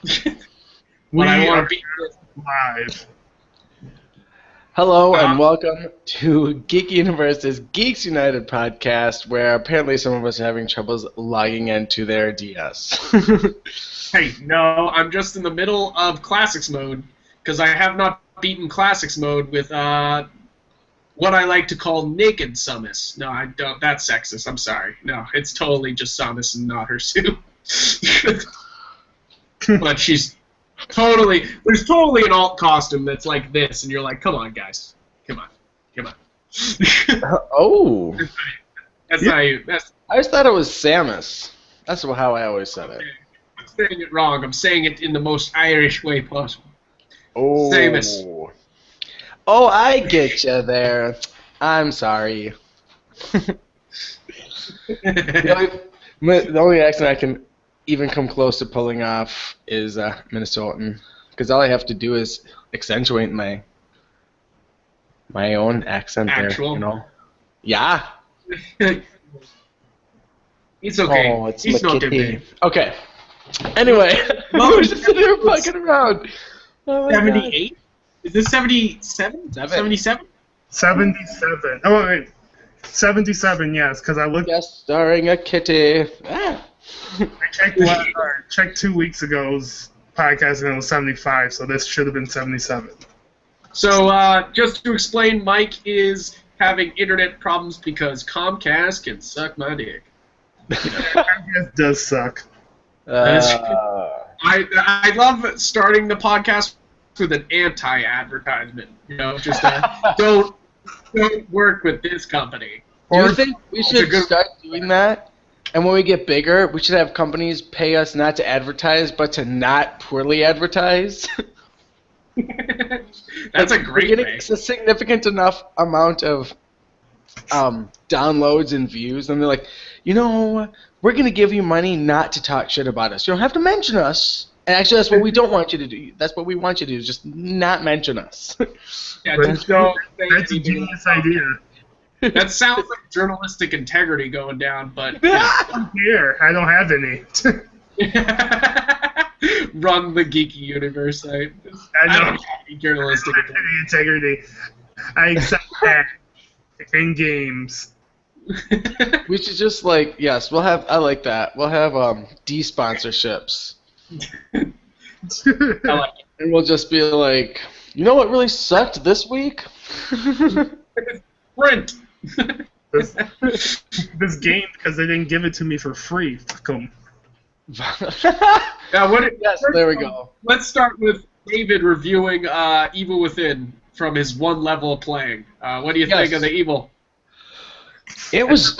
But I We want are to be live. Hello uh, and welcome to Geek Universe's Geeks United podcast, where apparently some of us are having troubles logging into their DS. Hey, no, I'm just in the middle of Classics mode, because I have not beaten Classics mode with what I like to call naked Samus. No, I don't. That's sexist. I'm sorry. No, it's totally just Samus and not her suit. But she's totally... There's totally an alt costume that's like this, and you're like, come on, guys. Come on. Come on. Oh, That's not you. That's... I just thought it was Samus. That's how I always said it. I'm saying it wrong. I'm saying it in the most Irish way possible. Oh, Samus. Oh, I get you there. I'm sorry. The only accent I can even come close to pulling off is Minnesotan, because all I have to do is accentuate my own accent Actual. there, you know? Yeah. It's okay. Oh, it's He's not McKitty. big. Okay. Anyway, we're just sitting here fucking around. Oh my God. 78? Is this 77? 77? 77. Oh, wait. 77, yes, because I looked. Yes, starring a kitty. Ah. I checked 2 weeks ago's podcast and it was 75, so this should have been 77. So, just to explain, Mike is having internet problems because Comcast can suck my dick. Podcast does suck. I love starting the podcast with an anti-advertisement. You know, just don't work with this company. Do you think we should start doing that? And when we get bigger, we should have companies pay us not to advertise, but to not poorly advertise. That's a We're great getting way. a significant enough amount of downloads and views, and they're like, you know, we're going to give you money not to talk shit about us. You don't have to mention us. And actually, that's what we don't want you to do. That's what we want you to do, is just not mention us. Yeah, But just don't say that's a anything genius about idea. it. That sounds like journalistic integrity going down, but Here, I don't have any. run the geeky universe site. I don't have any journalistic Integrity. I accept that in games. integrity. We should just, like, yes, we'll have, I like that. We'll have de-sponsorships. I like And we'll just be like, you know what really sucked this week? it. Sprint. This game, because they didn't give it to me for free. Fuck 'em. Yes, there we go. Let's start with David reviewing Evil Within from his one level of playing. What do you think of the Evil? It was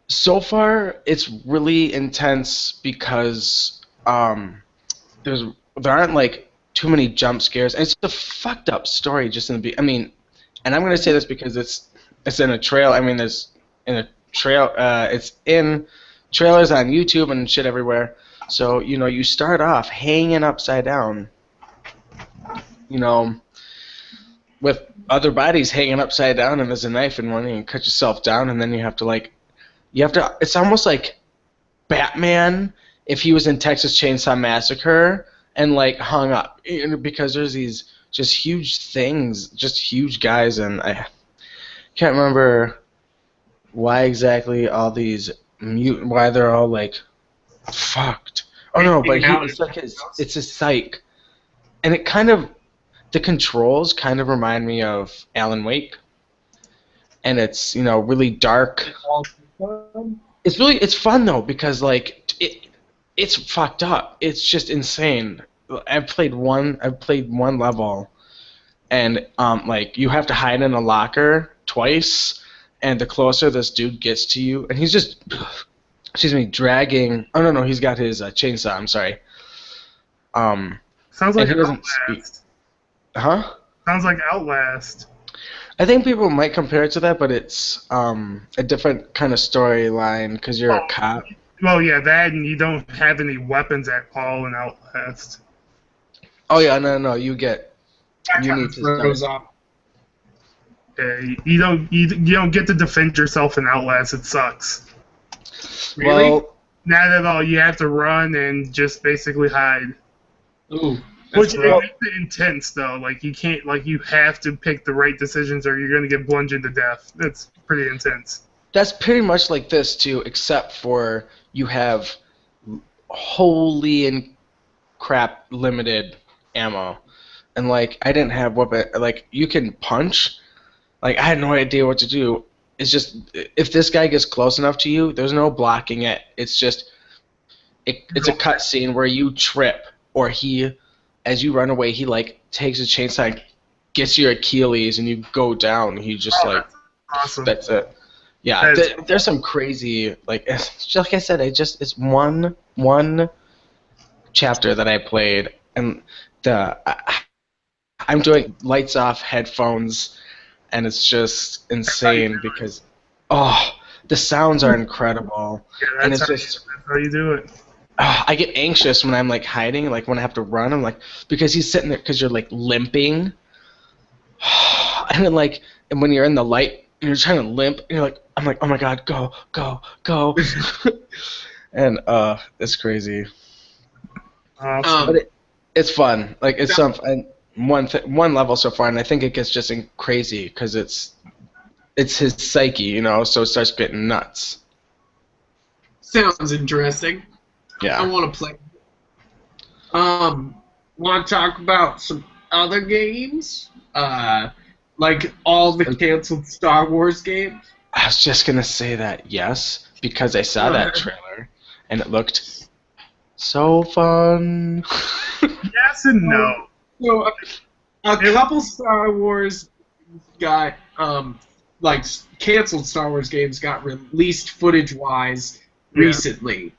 so far, it's really intense because there aren't like too many jump scares, and it's a fucked up story just in the I mean, and I'm gonna say this because it's in a trail. I mean, it's in trailers on YouTube and shit everywhere. So you know, you start off hanging upside down, you know, with other bodies hanging upside down, and there's a knife in one, and you cut yourself down, and then you have to. It's almost like Batman if he was in Texas Chainsaw Massacre and like hung up, because there's these just huge things, just huge guys, and I can't remember why exactly all these why they're all like fucked. Oh no, but it's a psych, and it kind of. The controls kind of remind me of Alan Wake, and it's, you know, really dark. It's fun though, because like it's fucked up. It's just insane. I've played one level, and like you have to hide in a locker twice, and the closer this dude gets to you, and he's just dragging. Oh no, he's got his chainsaw. I'm sorry. Sounds like he doesn't Outlast. speak. Huh? Sounds like Outlast. I think people might compare it to that, but it's a different kind of storyline because you're a cop. Well, yeah, that, and you don't have any weapons at all in Outlast. Oh yeah, no, you need to start. You don't get to defend yourself in Outlast. It sucks. Really? Well, Not at all. You have to run and just basically hide. Ooh, Which that's rough. makes it intense though. Like you can't, like you have to pick the right decisions or you're gonna get bludgeoned to death. It's pretty intense. That's pretty much like this too, except for you have holy and crap limited ammo, and like I didn't have weapon. Like you can punch. Like I had no idea what to do. It's just if this guy gets close enough to you, there's no blocking it. It's just it's a cutscene where you trip or he, as you run away, he like takes a chainsaw, and gets your Achilles, and you go down. He just like That's awesome. that's it. Yeah, there's some crazy like like I said, it's one chapter that I played, and I'm doing lights off headphones, and it's just insane because the sounds are incredible, Yeah, and that's it's just how you do it. I get anxious when I'm like hiding, like when I have to run. I'm like because he's sitting there because you're like limping, and then like and when you're in the light and you're trying to limp, and you're like I'm like oh my god go go go, and it's crazy. Awesome. But it's fun. Like it's some and one level so far, and I think it gets just crazy because it's his psyche, you know. So it starts getting nuts. Sounds interesting. I Yeah. want to play. Want to talk about some other games? Like all the canceled Star Wars games? I was just gonna say that because I saw that trailer and it looked so fun. Yes and no. So a couple Star Wars got like canceled Star Wars games got released footage-wise recently.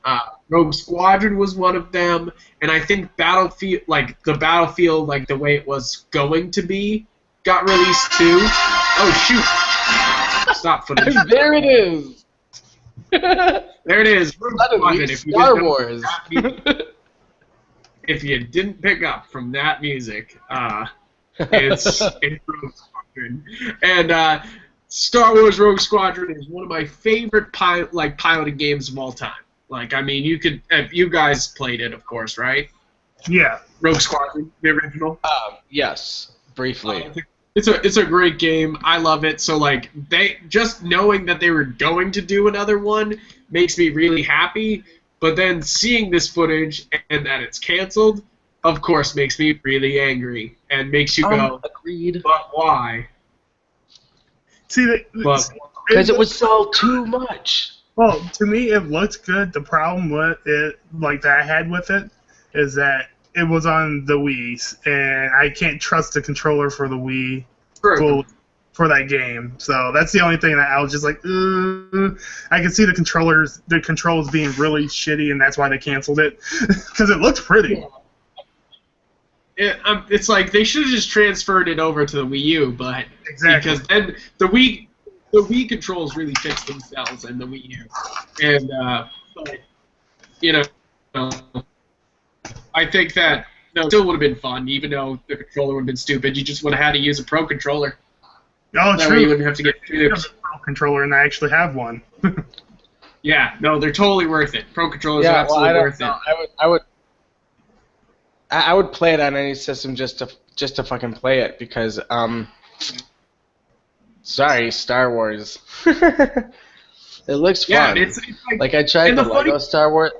Rogue Squadron was one of them, and I think Battlefield, like the way it was going to be, got released too. Oh shoot! Stop footage. There it is. There it is. Rogue Squadron. Star Wars. If you didn't pick up from that music, it's Rogue Squadron. And Star Wars Rogue Squadron is one of my favorite piloting games of all time. Like, I mean, you guys played it, of course, right? Yeah. Rogue Squadron, the original. Yes, briefly. It's a great game. I love it. So like they just knowing that they were going to do another one makes me really happy. But then seeing this footage and that it's canceled, of course, makes me really angry and makes you go, agreed. But why? See, Because it would sell too much. well, to me, it looked good. The problem with it, like that I had with it, is that it was on the Wii, and I can't trust the controller for the Wii for that game. So that's the only thing that I was just like, I can see the controls being really shitty, and that's why they canceled it because it looked pretty. It's like they should have just transferred it over to the Wii U, but Exactly. because then the Wii controls really fix themselves in the Wii U, and but, you know, I think that it still would have been fun, even though the controller would have been stupid. You just would have had to use a pro controller. Oh, That true. way you wouldn't have to get I have a pro controller, and I actually have one. Yeah, no, they're totally worth it. Pro controllers are absolutely worth it. I would play it on any system just to fucking play it because sorry, Star Wars. It looks fun. Yeah, it's like I tried the Lego Star Wars.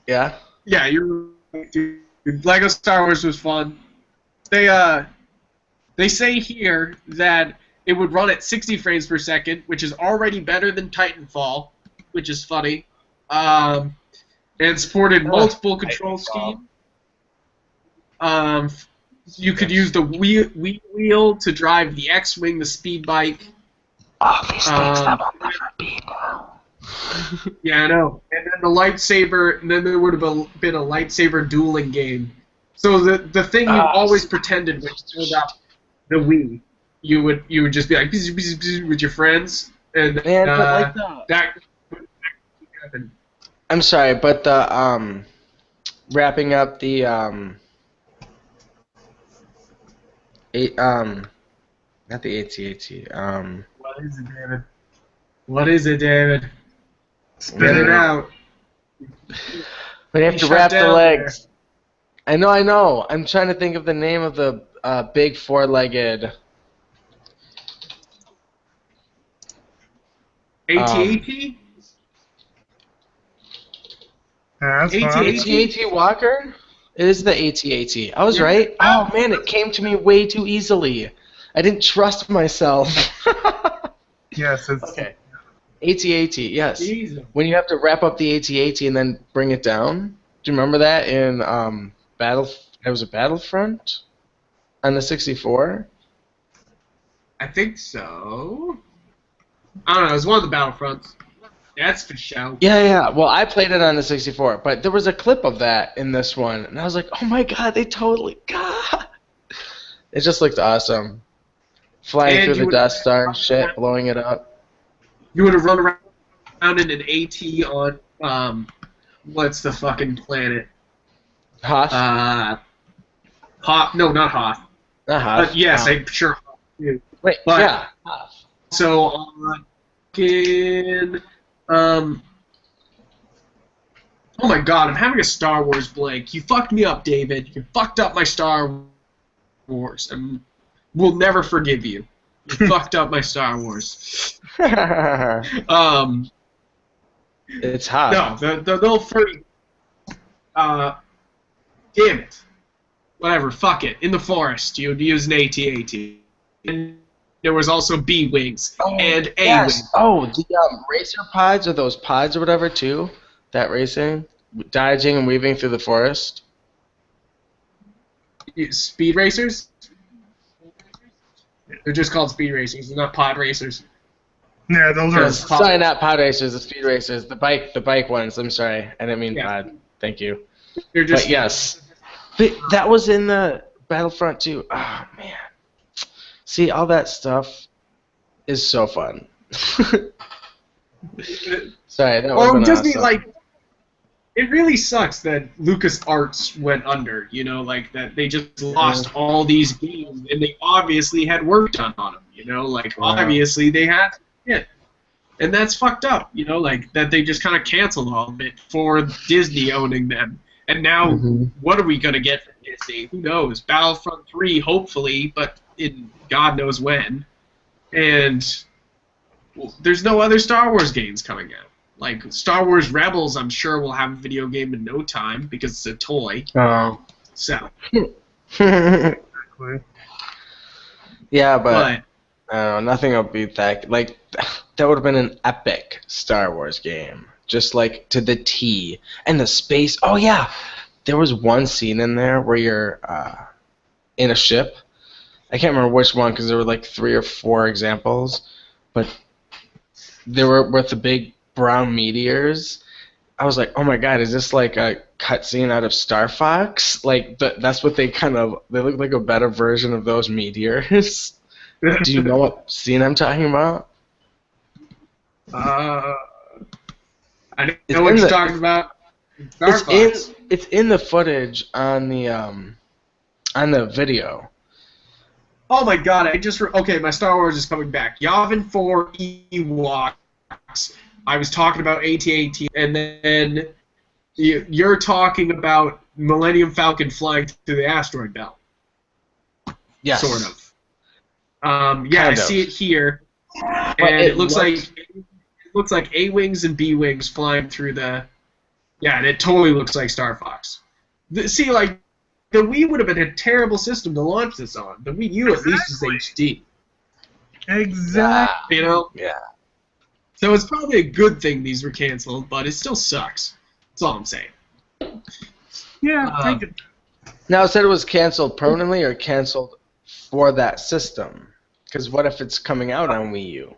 Yeah. Yeah, you're right, dude. Lego Star Wars was fun. They say here that it would run at 60 frames per second, which is already better than Titanfall, which is funny. And supported multiple control schemes. You could use the wheel to drive the X-Wing, the speed bike. All these things that will never be now. Yeah, I know. And then the lightsaber, and then there would have been a lightsaber dueling game. So the thing you always pretended when you pulled out the Wii, you would just be like bzz, bzz, bzz, with your friends, and Man, but like that would happen. I'm sorry, but the wrapping up the not the AT-AT What is it, David? What is it, David? Spit it out. But you have to wrap the legs. There. I know. I'm trying to think of the name of the big four-legged. AT-AT? AT-AT Walker? It is the AT-AT. I was right. Oh, man, it came to me way too easily. I didn't trust myself. Yes, it's... Okay. AT-AT, yes. Jesus. When you have to wrap up the AT-AT and then bring it down. Do you remember that in It was a Battlefront on the 64? I think so. I don't know. It was one of the Battlefronts. That's for sure. Yeah. Well, I played it on the 64, but there was a clip of that in this one, and I was like, oh my god, they totally... God. It just looked awesome. Flying through the Death Star and shit, blowing it up. You would have run around in an AT on, what's the fucking planet? Hoth? Hoth. No, not Hoth. Not Hoth. Yes, I'm sure Hoth. Wait, but, yeah. Hoth. So, oh my god, I'm having a Star Wars blank. You fucked me up, David. You fucked up my Star Wars. And we'll never forgive you. You fucked up my Star Wars. It's hot. No, the little furry. Damn it. Whatever, fuck it. In the forest, you would use an AT-AT. And there was also B-Wings and A-Wings. Oh, the racer pods, or those pods or whatever, too? That racing? Dodging and weaving through the forest? Speed racers? They're just called speed racers. They're not pod racers. Yeah, those are... Sorry, not pod racers, the speed racers. The bike ones. I'm sorry. I didn't mean pod. Thank you. They're just... But yes. But that was in the Battlefront too. Oh, man. See, all that stuff is so fun. Sorry, that was just awesome. Like, it really sucks that LucasArts went under, you know, like that they just lost all these games, and they obviously had work done on them, you know, like obviously they had it. And that's fucked up, you know, like that they just kind of canceled all of it for Disney owning them. And now, what are we going to get from Disney? Who knows? Battlefront 3, hopefully, but in God knows when. And there's no other Star Wars games coming out. Like, Star Wars Rebels, I'm sure will have a video game in no time, because it's a toy. Oh. So. Yeah, but nothing will beat that. Like, that would have been an epic Star Wars game. Just, like, to the T. And the space. Oh, yeah. There was one scene in there where you're in a ship. I can't remember which one, because there were, like, 3 or 4 examples. But they were with the big brown meteors. I was like, oh my god, is this like a cutscene out of Star Fox? Like, that's what they look like a better version of those meteors. Do you know what scene I'm talking about? I know what you're talking about. Star Fox. It's in the footage on the video. Oh my god, okay, my Star Wars is coming back. Yavin 4 Ewoks. I was talking about AT-AT, and then you're talking about Millennium Falcon flying through the asteroid belt. Yes. Sort of. I see it here, and it looks like A-Wings and B-Wings flying through the... Yeah, and it totally looks like Star Fox. See, like, the Wii would have been a terrible system to launch this on. The Wii U at least is HD. Exactly. You know? Yeah. So it's probably a good thing these were canceled, but it still sucks. That's all I'm saying. Yeah, Now, it said it was canceled permanently or canceled for that system. Because what if it's coming out on Wii U?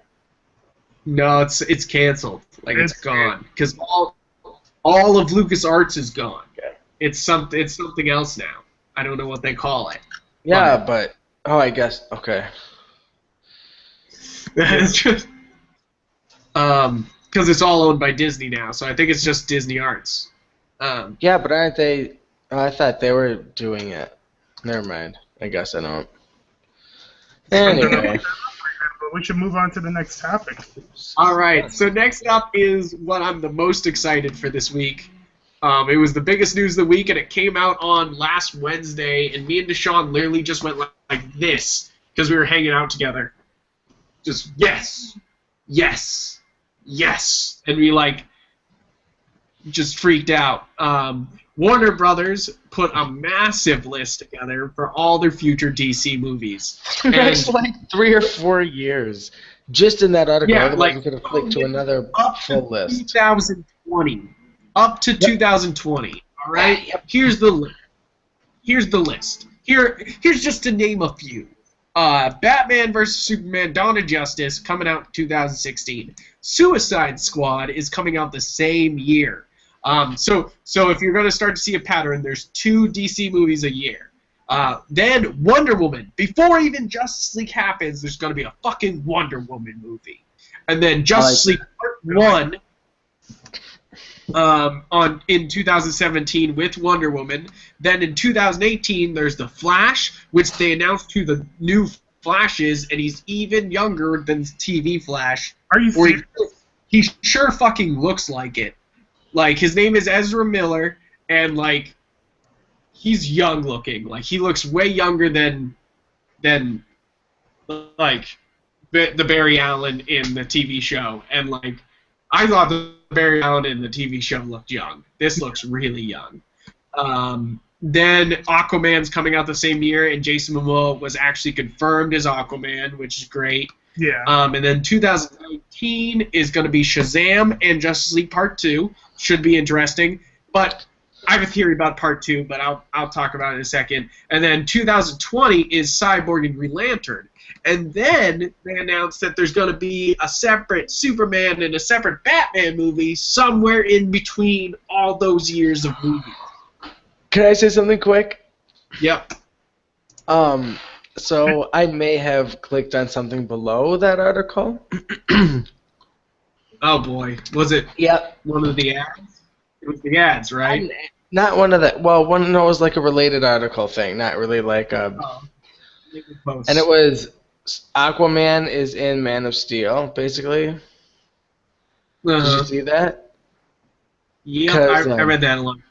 No, it's canceled. Like, it's gone. Because all of LucasArts is gone. Okay. It's something else now. I don't know what they call it. Yeah, but I guess okay. It's just because it's all owned by Disney now, so I think it's just Disney Arts. Yeah, but aren't they? Oh, I thought they were doing it. Never mind. I guess I don't. Anyway. but we should move on to the next topic. All right, so next up is what I'm the most excited for this week. It was the biggest news of the week, and it came out on last Wednesday, and me and Deshaun literally just went like this because we were hanging out together. Just, yes, yes, yes. And we, like, just freaked out. Warner Brothers put a massive list together for all their future DC movies. That's like 3 or 4 years. Just in that article, yeah, like, we could have clicked to another full list. 2020. Up to 2020. All right? Yep. Here's the list. Here's just to name a few. Batman vs. Superman Dawn of Justice coming out in 2016. Suicide Squad is coming out the same year. So if you're going to start to see a pattern, there's 2 DC movies a year. Then Wonder Woman. Before even Justice League happens, there's going to be a fucking Wonder Woman movie. And then Justice League Part 1 in 2017 with Wonder Woman. Then in 2018, there's The Flash, which they announced who the new Flash is, and he's even younger than TV Flash. Are you serious? He sure fucking looks like it. Like, his name is Ezra Miller, and, like, he's young looking. Like, he looks way younger than like, the Barry Allen in the TV show. And, like, I thought the Barry Allen in the TV show looked young. This looks really young. Then Aquaman's coming out the same year, and Jason Momoa was actually confirmed as Aquaman, which is great. Yeah. And then 2019 is going to be Shazam and Justice League Part 2. Should be interesting. But I have a theory about Part 2, but I'll talk about it in a second. And then 2020 is Cyborg and Green Lantern. And then they announced that there's going to be a separate Superman and a separate Batman movie somewhere in between all those years of movies. Can I say something quick? Yep. So I may have clicked on something below that article. Oh boy, was it? Yep. One of the ads? It was the ads, right? Not one of the. Well, one no, it was like a related article thing, not really like a. And it was Aquaman is in Man of Steel, basically. Did you see that? Yeah, I read that along.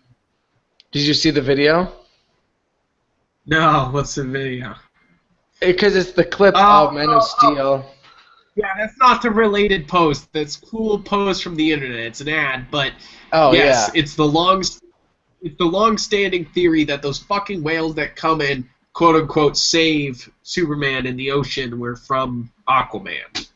Did you see the video? No, what's the video? Because it's the clip of Man of Steel. Yeah, that's not the related post. That's cool post from the internet. It's an ad, but yes, it's the long-standing theory that those fucking whales that come and quote unquote save Superman in the ocean were from Aquaman.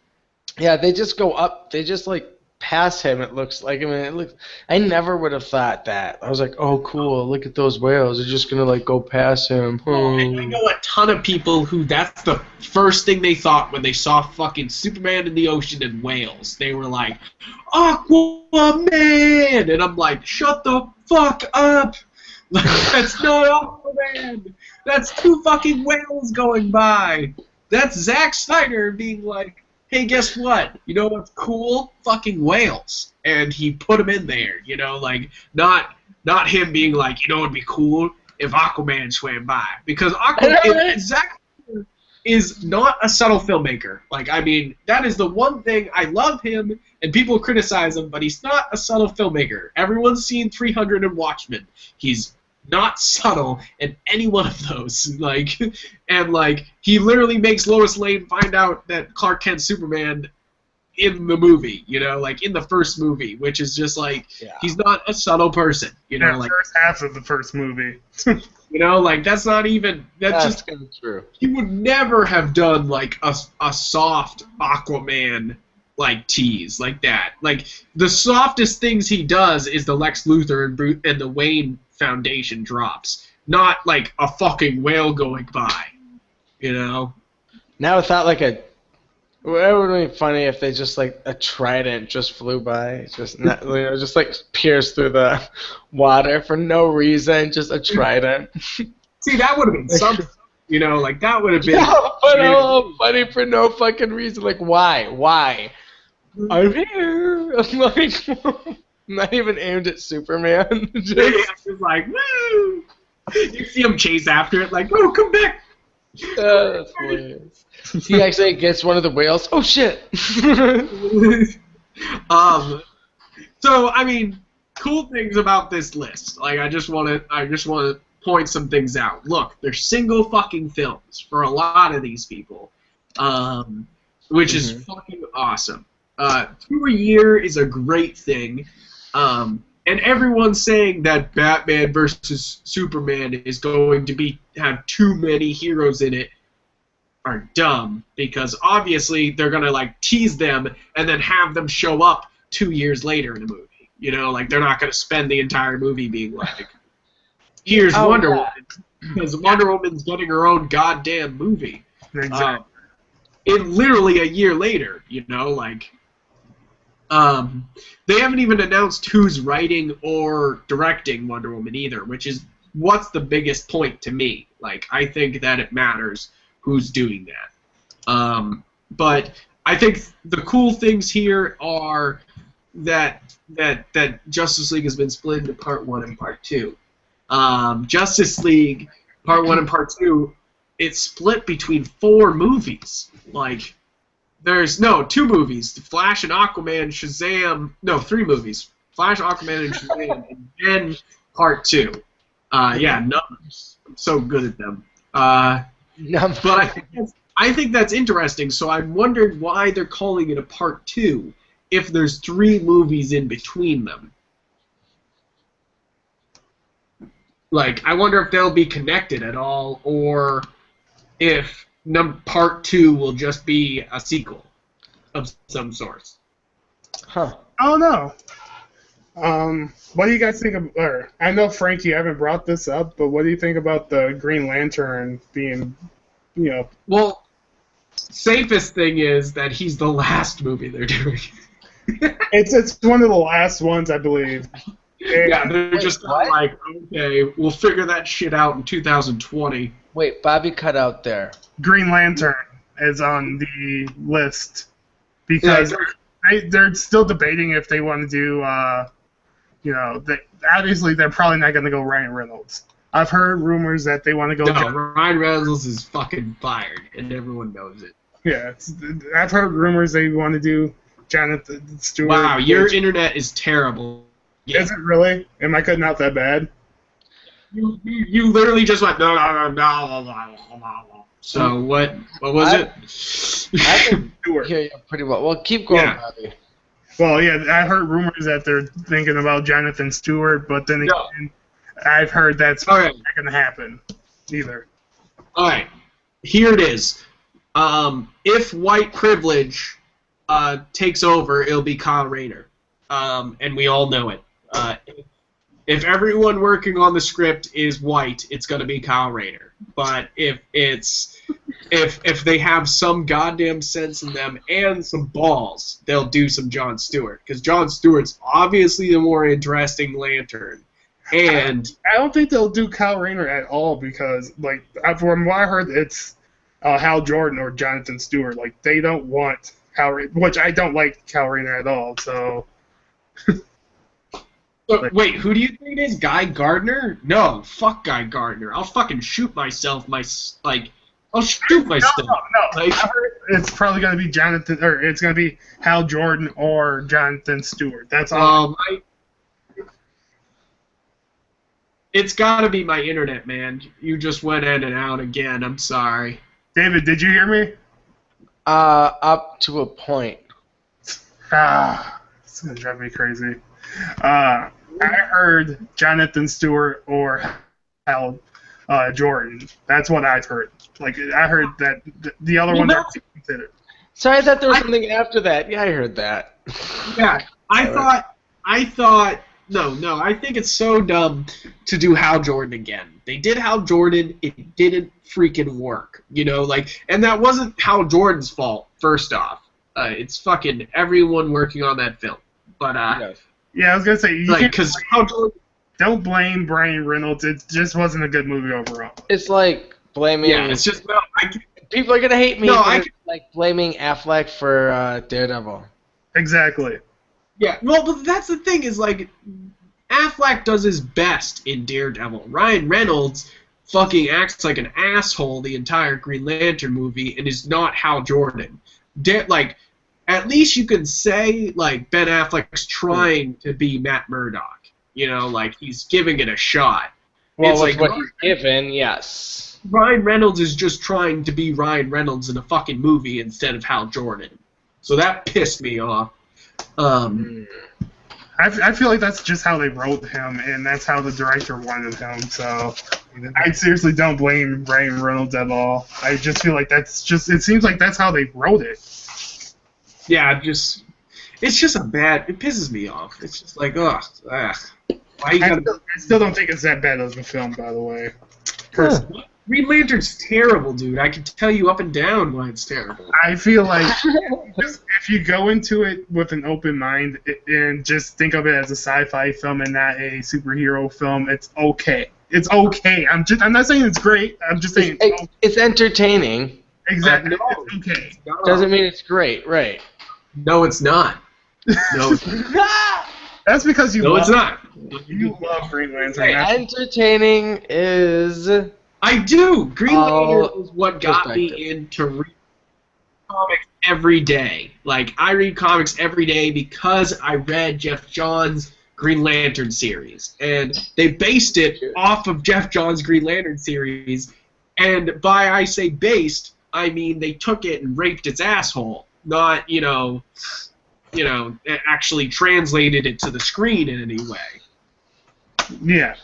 Yeah, they just go up. They just like pass him. It looks like. I mean, it looks. I never would have thought that. I was like, oh, cool. Look at those whales. They're just gonna like go past him. Oh, and I know a ton of people who that's the first thing they thought when they saw fucking Superman in the ocean and whales. They were like, Aquaman, and I'm like, shut the fuck up. That's not Aquaman. That's 2 fucking whales going by. That's Zack Snyder being like, hey, guess what? You know what's cool? Fucking whales. And he put them in there, you know, like, not him being like, you know what would be cool? If Aquaman swam by. Because Zack Snyder is not a subtle filmmaker. Like, I mean, that is the one thing. I love him, and people criticize him, but he's not a subtle filmmaker. Everyone's seen 300 and Watchmen. He's not subtle in any one of those. Like, and like he literally makes Lois Lane find out that Clark Kent's Superman in the movie, you know, like in the first movie, which is just like he's not a subtle person, you know, like first half of the first movie. You know, like that's not even that's just kind of true. He would never have done like a soft Aquaman like tease like that. Like the softest things he does is the Lex Luthor and the Wayne Foundation drops, not like a fucking whale going by, you know. Now I thought like it would be funny if they just like a trident just flew by, just not, you know, just like pierced through the water for no reason, just a trident. See, that would have been something, you know, like that would have been. Yeah, but funny for no fucking reason. Like why? I'm here. I'm like. Not even aimed at Superman. Just like, woo! You see him chase after it, like, oh, come back! That's hilarious. He actually gets one of the whales. Oh shit! So I mean, cool things about this list. Like I just want to point some things out. Look, they're single fucking films for a lot of these people, which is fucking awesome. 2 a year is a great thing, and everyone's saying that Batman versus Superman is going to have too many heroes in it are dumb, because obviously they're gonna like tease them and then have them show up 2 years later in a movie. You know, like they're not gonna spend the entire movie being like, "Here's Wonder Woman," because Wonder Woman's getting her own goddamn movie. Exactly. Literally a year later, you know, like. They haven't even announced who's writing or directing Wonder Woman either, which is what's the biggest point to me. Like, I think that it matters who's doing that. But I think the cool things here are that Justice League has been split into Part 1 and Part 2. Justice League, Part 1 and Part 2, it's split between 4 movies. Like, there's 2 movies: The Flash and Aquaman, Shazam. No, 3 movies: Flash, Aquaman, and Shazam, and then Part 2. Yeah, numbers. I'm so good at them. But I think that's interesting. So I'm wondering why they're calling it a Part 2 if there's 3 movies in between them. Like, I wonder if they'll be connected at all, or if Part 2 will just be a sequel of some sort. Huh. I don't know. What do you guys think of? Or I know, Frank, you haven't brought this up, but what do you think about the Green Lantern being, you know? Well, safest thing is that he's the last movie they're doing. It's one of the last ones, I believe. Yeah, they're just like, okay, we'll figure that shit out in 2020. Wait, Bobby cut out there. Green Lantern is on the list because they're still debating if they want to do, obviously they're probably not going to go Ryan Reynolds. I've heard rumors that they want to go. No, Ryan Reynolds is fucking fired, and everyone knows it. Yeah, I've heard rumors they want to do Jonathan Stewart. Wow, your internet is terrible. Yeah. Is it really? Am I cutting out that bad? You literally just went no. So what was it? I can hear you pretty well. Well, keep going, Bobby. Well, yeah, I heard rumors that they're thinking about Jonathan Stewart, but then again, I've heard that's not going to happen either. All right, here it is. If white privilege takes over, it'll be Kyle Rayner, and we all know it. If everyone working on the script is white, it's going to be Kyle Rayner. But if they have some goddamn sense in them and some balls, they'll do some Jon Stewart, because Jon Stewart's obviously the more interesting Lantern. And I don't think they'll do Kyle Rayner at all, because like from what I heard, it's Hal Jordan or Jonathan Stewart. Like they don't want Kyle Rayner, which I don't like Kyle Rayner at all. So. Wait, who do you think it is? Guy Gardner? No, fuck Guy Gardner. I'll fucking shoot myself. I'll shoot myself. No. Like, it's probably gonna be Jonathan, or it's gonna be Hal Jordan or Jonathan Stewart. That's all. It's gotta be my internet, man. You just went in and out again. I'm sorry. David, did you hear me? Up to a point. It's gonna drive me crazy. I heard Jonathan Stewart or Hal Jordan. That's what I've heard. Like I heard that the other one that's considered. Sorry, I thought there was something after that. Yeah, I heard that. Yeah, I thought. No. I think it's so dumb to do Hal Jordan again. They did Hal Jordan. It didn't freaking work. You know, like, and that wasn't Hal Jordan's fault. First off, it's fucking everyone working on that film. But yeah, I was gonna say because Hal Jordan. Don't blame Ryan Reynolds. It just wasn't a good movie overall. It's like blaming. Yeah, it's just people are gonna hate me. Like blaming Affleck for Daredevil. Exactly. Yeah, well, but that's the thing is like, Affleck does his best in Daredevil. Ryan Reynolds fucking acts like an asshole the entire Green Lantern movie and is not Hal Jordan. Like, at least you can say, like, Ben Affleck's trying to be Matt Murdock. You know, like, he's giving it a shot. Well, it's with like what he's given, yes. Ryan Reynolds is just trying to be Ryan Reynolds in a fucking movie instead of Hal Jordan. So that pissed me off. I feel like that's just how they wrote him, and that's how the director wanted him. So I seriously don't blame Ryan Reynolds at all. I just feel like that's just. It seems like that's how they wrote it. Yeah, it's just a bad. It pisses me off. It's just like, ugh. Why I still don't think it's that bad of a film, by the way. Personally. Green Lantern's terrible, dude. I can tell you up and down why it's terrible. I feel like if you go into it with an open mind and just think of it as a sci-fi film and not a superhero film, it's okay. It's okay. I'm not saying it's great. I'm just saying it's entertaining. Exactly. No, it's okay. Doesn't mean it's great, right? No, it's not. No, it's not. That's because you. No, it's not. You love Green Lantern. Entertaining is. I do. Green Lantern is what got me into reading comics every day. Like, I read comics every day because I read Jeff Johns' Green Lantern series. And they based it off of Jeff Johns' Green Lantern series. And by I say based, I mean they took it and raped its asshole. Not, actually translated it to the screen in any way. Yeah.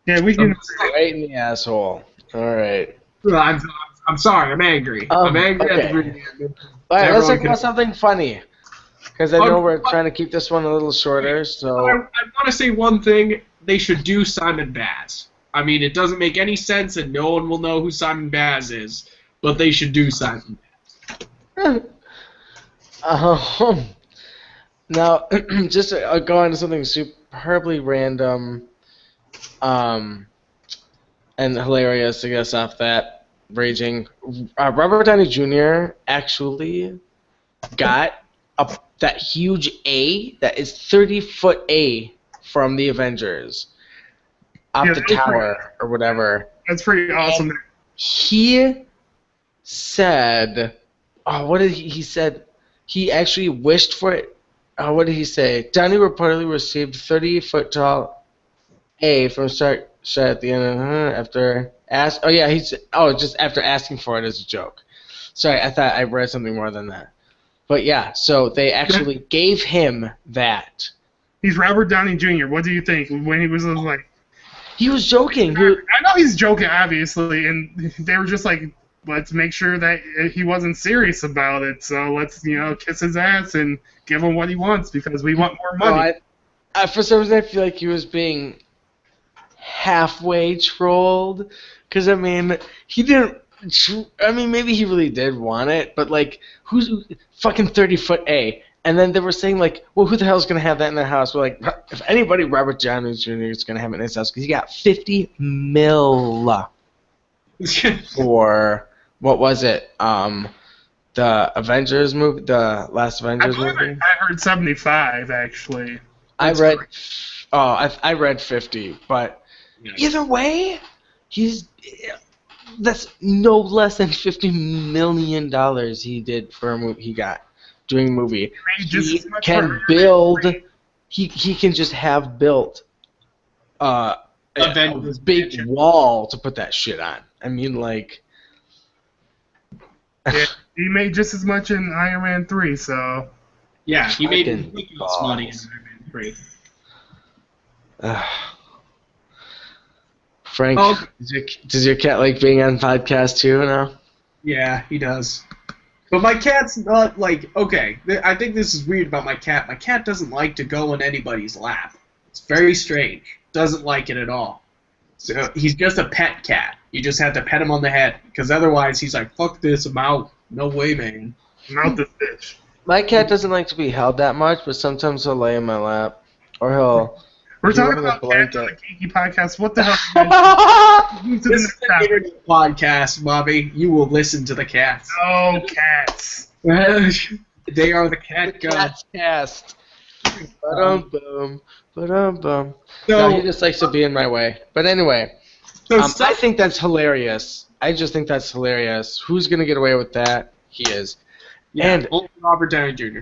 Yeah, we can. Right in the asshole. All right. I'm sorry. I'm angry. I'm angry at the Green Lantern. All right, let's talk about something funny. Because I know we're trying to keep this one a little shorter. So I want to say one thing. They should do Simon Baz. I mean, it doesn't make any sense, and no one will know who Simon Baz is. But they should do Simon Baz. Now, just to go on to something superbly random. And hilarious, I guess, off that raging. Robert Downey Jr. actually got that huge A, that is 30-foot A from the Avengers, off the tower or whatever. That's pretty awesome. And he said, what did he said? He actually wished for it. What did he say? Downey reportedly received 30-foot tall A from start at the end after just after asking for it as a joke. Sorry, I thought I read something more than that. But yeah, so they actually gave him that. He's Robert Downey Jr. What do you think when he was like? He was joking. I know he's joking, obviously, and they were just like, let's make sure that he wasn't serious about it. So let's kiss his ass and give him what he wants because we want more money. For some reason, I feel like he was being halfway trolled, because I mean, he didn't. I mean, maybe he really did want it, but like, who's fucking 30-foot A? And then they were saying like, well, who the hell's gonna have that in their house? We're like, if anybody, Robert Downey Jr. is gonna have it in his house because he got $50 million for what was it? The Avengers movie, the last Avengers movie. I heard 75 actually. I read 50, but. Either way, that's no less than $50 million he did for a movie he got doing a movie. He can build. He can just have built a big wall to put that shit on. I mean, like. Yeah, he made just as much in Iron Man 3, so. Yeah, he made ridiculous money in Iron Man 3. Frank, does your cat like being on podcasts too now? Yeah, he does. But my cat's not like, okay, I think this is weird about my cat. My cat doesn't like to go in anybody's lap. It's very strange. Doesn't like it at all. So he's just a pet cat. You just have to pet him on the head, because otherwise he's like, fuck this, I'm out. No way, man. I'm out this bitch. My cat doesn't like to be held that much, but sometimes he'll lay in my lap. Or he'll... We're talking about cats on the Geeky podcast. What the hell? This is an internet podcast, Bobby. You will listen to the cats. Oh, cats. They are the cat gods. Cast. Ba-dum-bum, ba-dum-bum. So, No, he just likes to be in my way. But anyway, I think that's hilarious. I just think that's hilarious. Who's gonna get away with that? He is. yeah, And only Robert Downey Jr.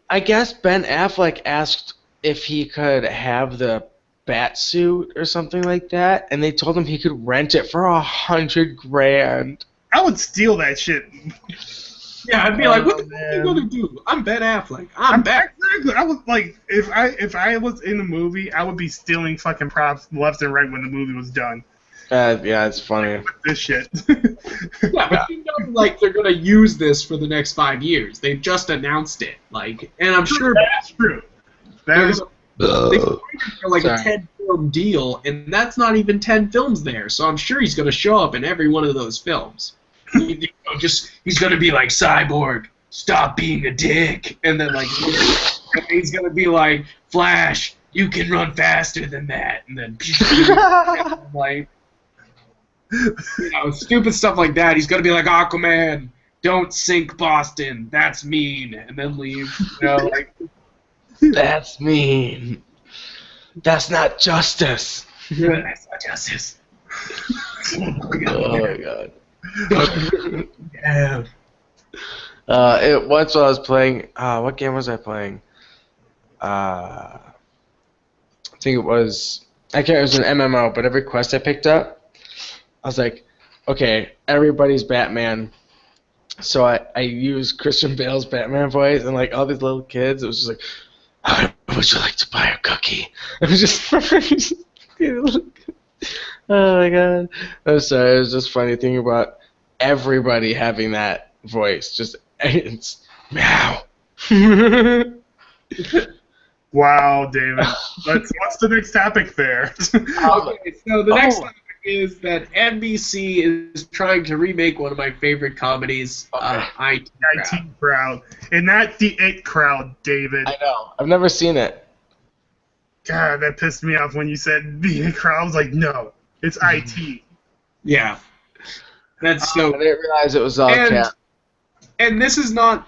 I guess Ben Affleck asked if he could have the bat suit or something like that, and they told him he could rent it for $100,000. I would steal that shit. Yeah, I'd be like, what the fuck are you gonna do? I'm Ben Affleck. I'm back. Exactly. I was like, if I was in the movie, I would be stealing fucking props left and right when the movie was done. Yeah, it's funny. This shit. Yeah, but you know, like, they're gonna use this for the next 5 years. They've just announced it, like, and I'm sure that's true. That is. They for like Sorry. a 10-film deal, and that's not even 10 films there. So I'm sure he's gonna show up in every one of those films. He's gonna be like, Cyborg, stop being a dick, and then like he's gonna be like, Flash, you can run faster than that, and then like, you know, stupid stuff like that. He's gonna be like, Aquaman, don't sink Boston, that's mean, and then leave. You know, like, That's mean. That's not justice. that's not justice. Oh my god. Yeah. Once I was playing, what game was I playing? I think it was, I can't, it was an MMO, but every quest I picked up, I was like, okay, everybody's Batman. So I used Christian Bale's Batman voice, and like all these little kids, it was just like, how would you like to buy a cookie? It was just, oh my god. I'm sorry, it was just funny thinking about everybody having that voice. Just, it's meow. Wow, David. What's the next topic there? Okay, so the next topic is that NBC is trying to remake one of my favorite comedies, IT Crowd. And not the It Crowd, David. I know. I've never seen it. God, that pissed me off when you said the It Crowd. I was like, no, it's IT. Yeah. That's so... I didn't realize it was all cat. And this is not...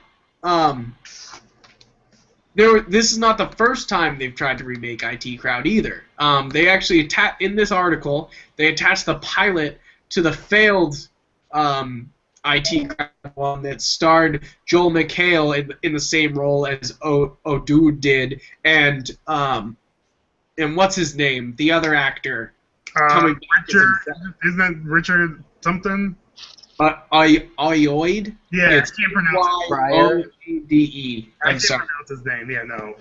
this is not the first time they've tried to remake IT Crowd either. They actually in this article they attached the pilot to the failed IT Crowd one that starred Joel McHale in the same role as O'Dude did, and what's his name, the other actor coming back. Richard, isn't that Richard something? Ayoade? Yeah, I can't pronounce it. Y-O-E-D-E. I I'm can't sorry. pronounce his name. Yeah, no.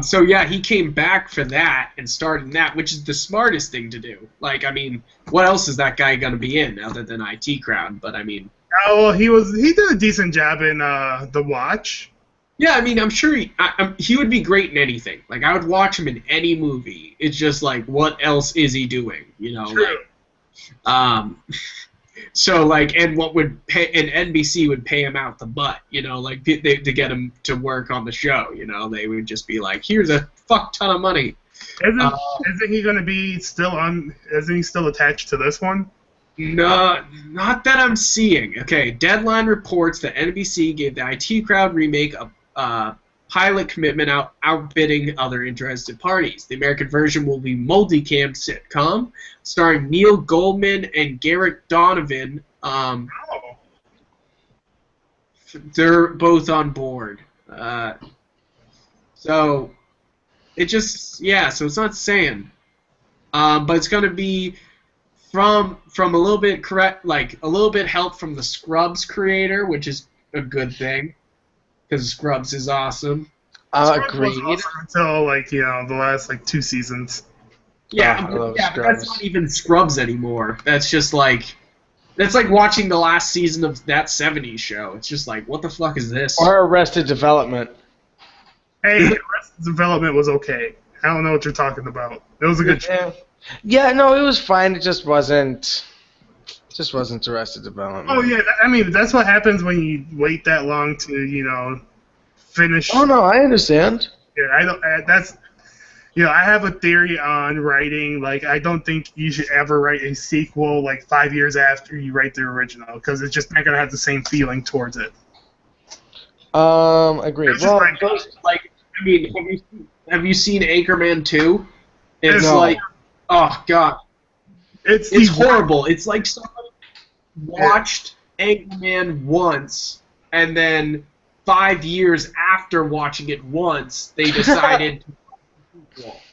So yeah, he came back for that and starred in that, which is the smartest thing to do. Like, I mean, what else is that guy gonna be in other than IT Crowd? But I mean, Oh, well, he did a decent job in The Watch. yeah, I mean, I'm sure he would be great in anything. Like, I would watch him in any movie. It's just like, what else is he doing? You know, True. like, so like, and what would pay, and NBC would pay him out the butt, you know, like to get him to work on the show, you know, they would just be like, here's a fuck ton of money. Isn't he going to be still on? Isn't he still attached to this one? No, not that I'm seeing. Okay, Deadline reports that NBC gave the IT Crowd remake a pilot commitment outbidding other interested parties. The American version will be multicam sitcom starring Neil Goldman and Garrett Donovan. They're both on board. So it just, yeah, so it's not saying. But it's going to be from a little bit a little bit help from the Scrubs creator, which is a good thing. Because Scrubs is awesome. Agreed. Awesome until the last 2 seasons. Yeah, but that's not even Scrubs anymore. That's just that's like watching the last season of that '70s show. It's just like, what the fuck is this? Or Arrested Development. Hey, Arrested Development was okay. I don't know what you're talking about. It was a good show. Yeah, no, it was fine. It just wasn't. Arrested Development. Oh yeah, I mean that's what happens when you wait that long to finish. Oh no, I understand. Yeah, I don't. That's I have a theory on writing. I don't think you should ever write a sequel 5 years after you write the original because it's just not gonna have the same feeling towards it. Agreed. Well, I mean, have you seen Anchorman 2? It's No. like, oh god, it's horrible. It's like somebody watched Anchorman once, and then 5 years after watching it once, they decided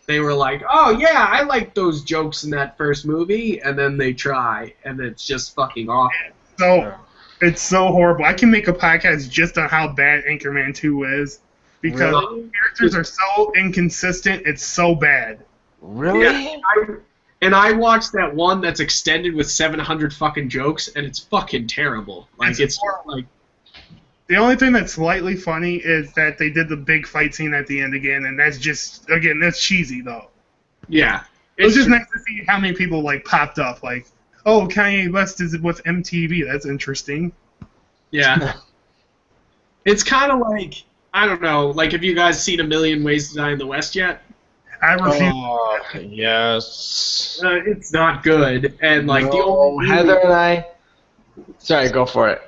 they were like, oh yeah, I like those jokes in that first movie, and then they try, and it's just fucking awful. So it's so horrible. I can make a podcast just on how bad Anchorman 2 is because the characters are so inconsistent. It's so bad. Really? Yeah, I watched that one that's extended with 700 fucking jokes, and it's fucking terrible. Like it's like. The only thing that's slightly funny is that they did the big fight scene at the end again, and that's just that's cheesy though. Yeah, it was just nice to see how many people like popped up, like, oh, Kanye West is with MTV. That's interesting. Yeah, it's kind of like I don't know, like have you guys seen A Million Ways to Die in the West yet? I refuse. Oh, yes. It's not good, and like the only Heather and I. Sorry, go for it.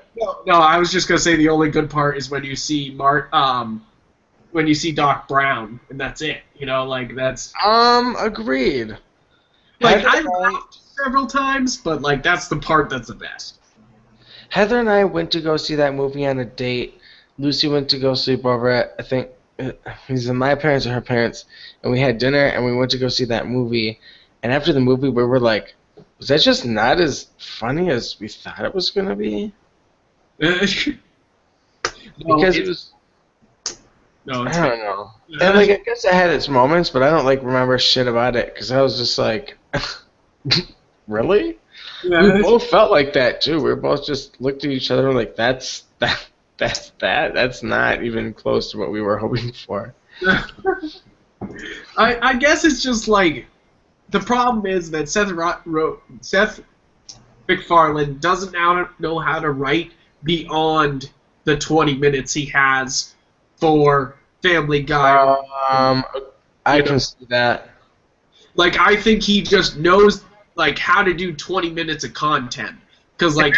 No, I was just gonna say the only good part is when you see when you see Doc Brown, and that's it. You know, like that's. Agreed. Like I laughed several times, but like that's the part that's the best. Heather and I went to go see that movie on a date. Lucy went to go sleep over at, I think, either my parents or her parents, and we had dinner and we went to go see that movie. And after the movie, we were like, was that just not as funny as we thought it was gonna be? Because it was. No, I don't know. And like I guess it had its moments, but I don't like remember shit about it because I was just like, really? Yeah, we both felt like that too. We both just looked at each other like that's not even close to what we were hoping for. I guess it's just like the problem is that Seth MacFarlane doesn't know how to write beyond the 20 minutes he has for Family Guy. I can see that. Like, I think he just knows like how to do 20 minutes of content, because like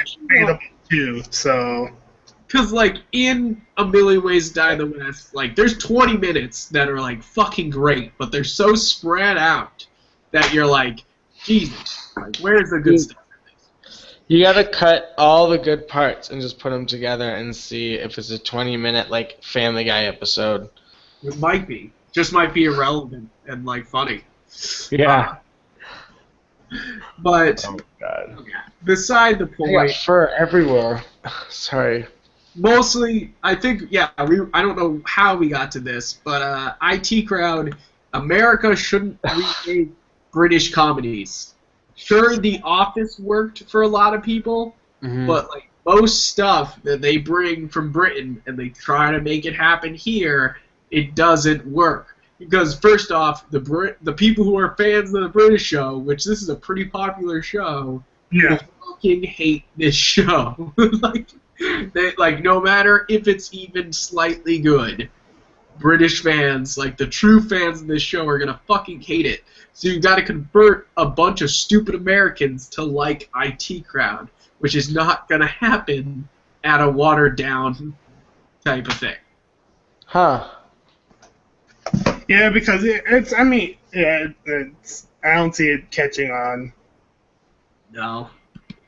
because like in A Million Ways to Die in the West, like there's 20 minutes that are like fucking great, but they're so spread out that you're like, Jesus, like where's the good stuff? You gotta cut all the good parts and just put them together and see if it's a 20-minute like Family Guy episode. It might be. Just might be irrelevant and like funny. Yeah. But oh God. Beside the point. I got fur everywhere. Sorry. Mostly, I think, I don't know how we got to this, but IT Crowd, America shouldn't remake British comedies. Sure, The Office worked for a lot of people, but like most stuff that they bring from Britain and they try to make it happen here, it doesn't work. Because first off, the people who are fans of the British show, which this is a pretty popular show, fucking hate this show. like no matter if it's even slightly good, British fans, like the true fans of this show, are gonna fucking hate it. So you've got to convert a bunch of stupid Americans to like IT Crowd, which is not gonna happen at a watered down type of thing. Huh. Yeah, because it's. I mean, it's. I don't see it catching on. No,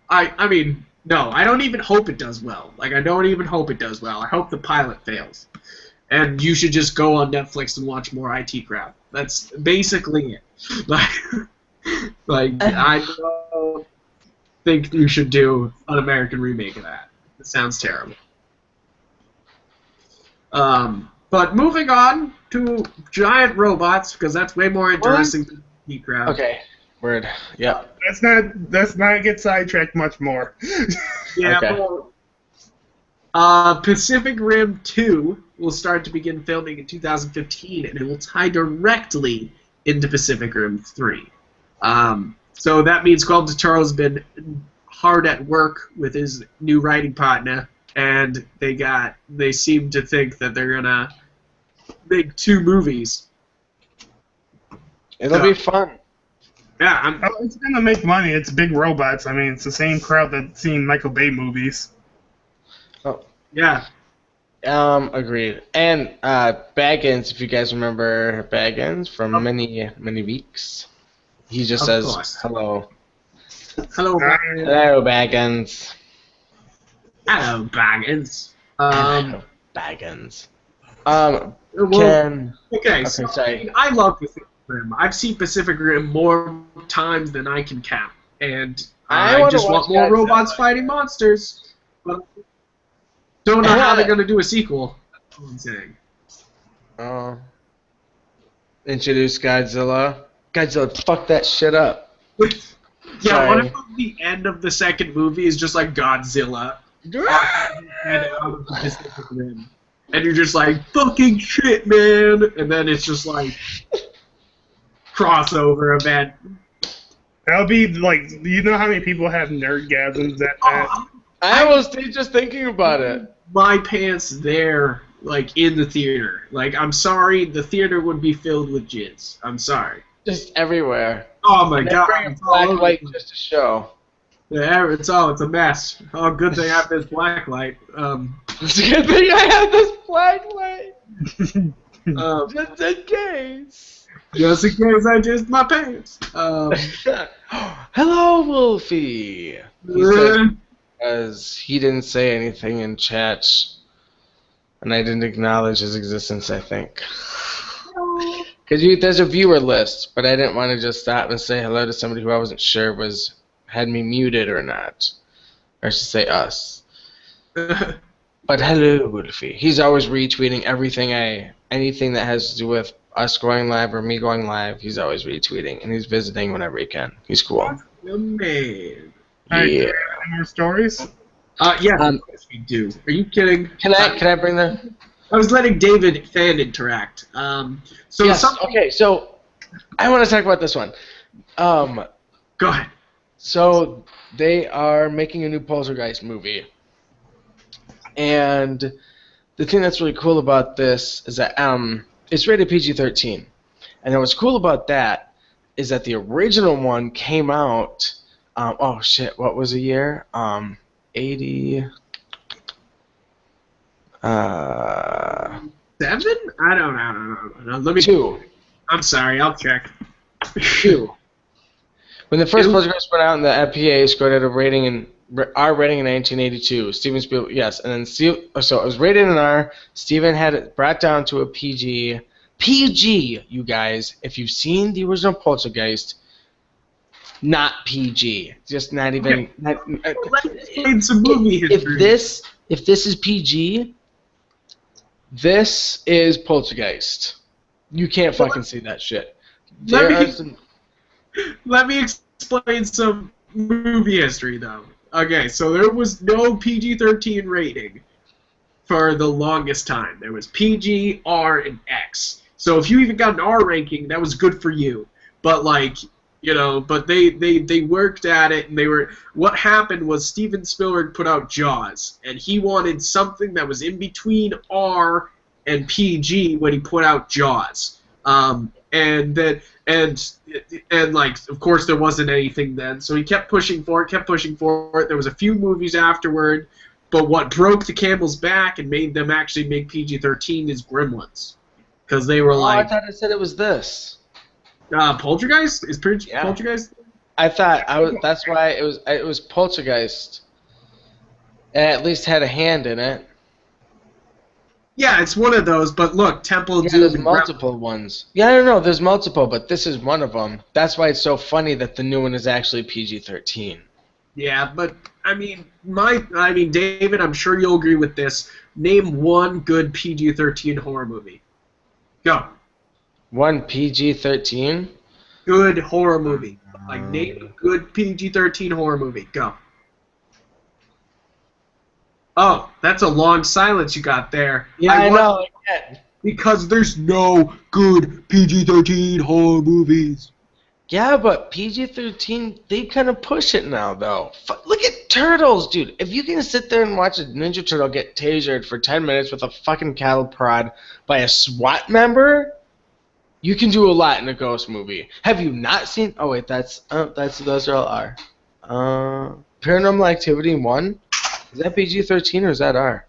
I mean, no. I don't even hope it does well. Like, I don't even hope it does well. I hope the pilot fails, and you should just go on Netflix and watch more IT Crowd. That's basically it. Like I don't think you should do an American remake of that. It sounds terrible. But moving on to giant robots, because that's way more interesting than IT Crowd. Okay. Word. Yep. Let's not get sidetracked much more. Yeah. Okay. Pacific Rim 2 will start to begin filming in 2015, and it will tie directly into Pacific Rim 3. So that means Guillermo del Toro's been hard at work with his new writing partner, and they seem to think that they're gonna make 2 movies. It'll be fun. Yeah, it's gonna make money. It's big robots. I mean, it's the same crowd that's seen Michael Bay movies. Oh. Yeah. Agreed. And Baggins, if you guys remember Baggins from many weeks, he just says hello. Hello, Baggins. Hello, Baggins. Hello, Baggins. Hello, Baggins. Okay, so sorry. I love Pacific Rim. I've seen Pacific Rim more times than I can count, and I just want more robots fighting monsters. But don't know how they're gonna do a sequel. I'm saying. Introduce Godzilla. Godzilla, fuck that shit up. Yeah, what if the end of the second movie is just like Godzilla? And you're just like, fucking shit, man! And then it's just like, crossover event. That'll be like, you know how many people have nerdgasms at that? I was just thinking about it. My pants there, like, in the theater. Like, I'm sorry, the theater would be filled with jizz. I'm sorry. Just everywhere. Oh my god. Bring a black light just to show. Yeah, it's a mess. Oh, good thing I have this black light. It's a good thing I have this black light. Just in case. Just in case I jizzed my pants. Hello, Wolfie. He said, as he didn't say anything in chat, and I didn't acknowledge his existence, I think. Because there's a viewer list, but I didn't want to just stop and say hello to somebody who I wasn't sure had me muted or not. Or I should say us. But hello, Wolfie. He's always retweeting anything that has to do with us going live or me going live. He's always retweeting, and he's visiting whenever he can. He's cool. Man. Yeah. Any more stories? Yeah, yes, we do. Are you kidding? Can I bring the? I was letting David fan interact. Okay, so I want to talk about this one. Go ahead. So they are making a new Poltergeist movie, and the thing that's really cool about this is that it's rated PG-13, and what's cool about that is that the original one came out. Oh shit! What was the year? 80. 7? I don't know. Let me. 2. I'm sorry. I'll check. 2. When the first Poltergeist went out, and the FPA scored at a rating in R rating in 1982. Steven Spielberg, yes, and then so it was rated in R. Steven had it brought down to a PG. PG, you guys. If you've seen the original Poltergeist, not PG. Just not even. Let's explain some movie history. If this is PG, this is Poltergeist. You can't fucking see that shit. Let me explain some movie history, though. Okay, so there was no PG-13 rating for the longest time. There was PG, R, and X. So if you even got an R ranking, that was good for you. But, like, you know, but they worked at it, and what happened was Steven Spielberg put out Jaws, and he wanted something that was in between R and PG when he put out Jaws. And like, of course, there wasn't anything then, so he kept pushing for it. There was a few movies afterward, but what broke the camel's back and made them actually make PG-13 is Gremlins, because they were like. I thought I said it was this. Poltergeist is Poltergeist. I thought that's why it was Poltergeist. It at least had a hand in it. Yeah, it's one of those, but look, Temple of Doom. There's multiple ones. Yeah, I don't know, there's multiple, but this is one of them. That's why it's so funny that the new one is actually PG-13. Yeah, but I mean, David, I'm sure you'll agree with this. Name one good PG-13 horror movie. Go. One PG-13? Good horror movie. Like, name a good PG-13 horror movie. Go. Oh, that's a long silence you got there. Yeah, I know. Because there's no good PG-13 horror movies. Yeah, but PG-13, they kind of push it now, though. Look at Turtles, dude. If you can sit there and watch a Ninja Turtle get tasered for 10 minutes with a fucking cattle prod by a SWAT member, you can do a lot in a ghost movie. Have you not seen? Oh wait, those are all R. Paranormal Activity 1. Is that PG-13 or is that R?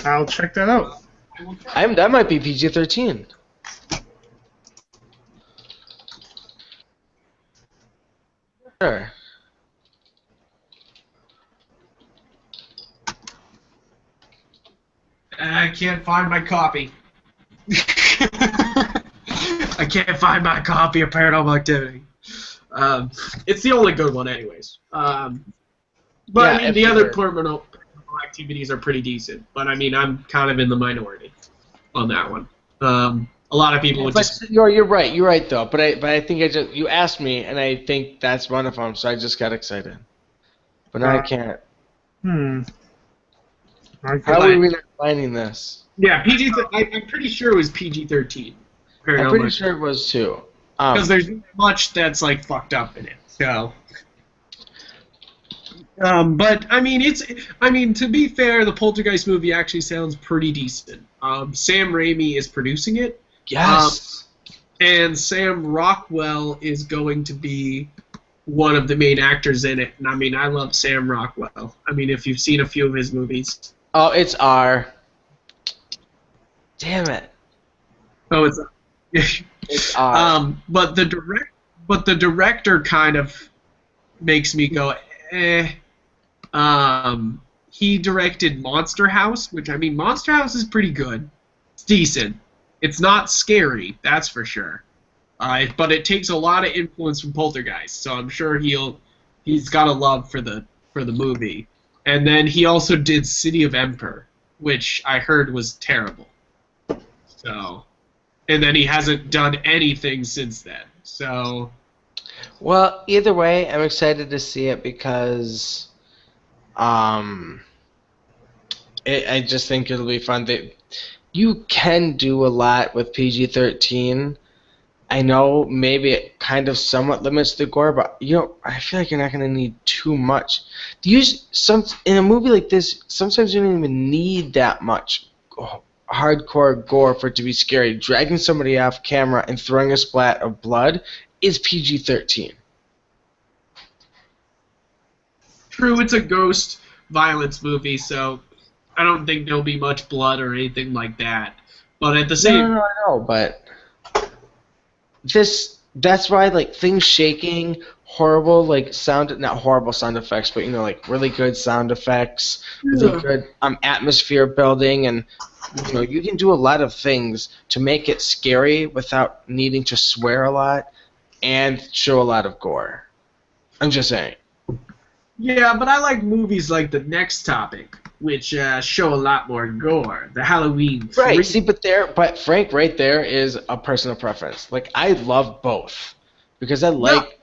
I'll check that out. That might be PG-13. Sure. I can't find my copy. I can't find my copy of Paranormal Activity. It's the only good one, anyways. But Yeah, I mean, the other you're- Paranormal Activities are pretty decent. But I mean, I'm kind of in the minority on that one. A lot of people would But just. you're right. You're right though. But I think you asked me, and I think that's one of them. So I just got excited. But now I can't. How are we not finding this? Yeah, PG. I'm pretty sure it was PG-13. I'm pretty sure it was too. Because there's much that's like fucked up in it. So. But I mean, to be fair, the Poltergeist movie actually sounds pretty decent. Sam Raimi is producing it. Yes. And Sam Rockwell is going to be one of the main actors in it. And I mean, I love Sam Rockwell. I mean, if you've seen a few of his movies. Oh, it's R. Damn it. Oh, it's. It's R. But the director kind of makes me go, eh. He directed Monster House, which, I mean, Monster House is pretty good. It's decent. It's not scary, that's for sure. But it takes a lot of influence from Poltergeist, so I'm sure he's got a love for the movie. And then he also did City of Emperor, which I heard was terrible. So, and then he hasn't done anything since then. So, Well, either way, I'm excited to see it because I just think it'll be fun. You can do a lot with PG-13. I know maybe it kind of somewhat limits the gore, but I feel like you're not going to need too much. In a movie like this, sometimes you don't even need that much hardcore gore for it to be scary. Dragging somebody off camera and throwing a splat of blood is PG-13. true, it's a ghost violence movie, so I don't think there'll be much blood or anything like that. But at the same... No, I know, but that's why, like, things shaking, horrible, like, not horrible sound effects, but, like, really good sound effects, really good atmosphere building, and, you can do a lot of things to make it scary without needing to swear a lot and show a lot of gore. I'm just saying. Yeah, but I like movies like The Next Topic, which show a lot more gore. The Halloween 3. Right, see, but Frank, right there is a personal preference. Like, I love both because I like...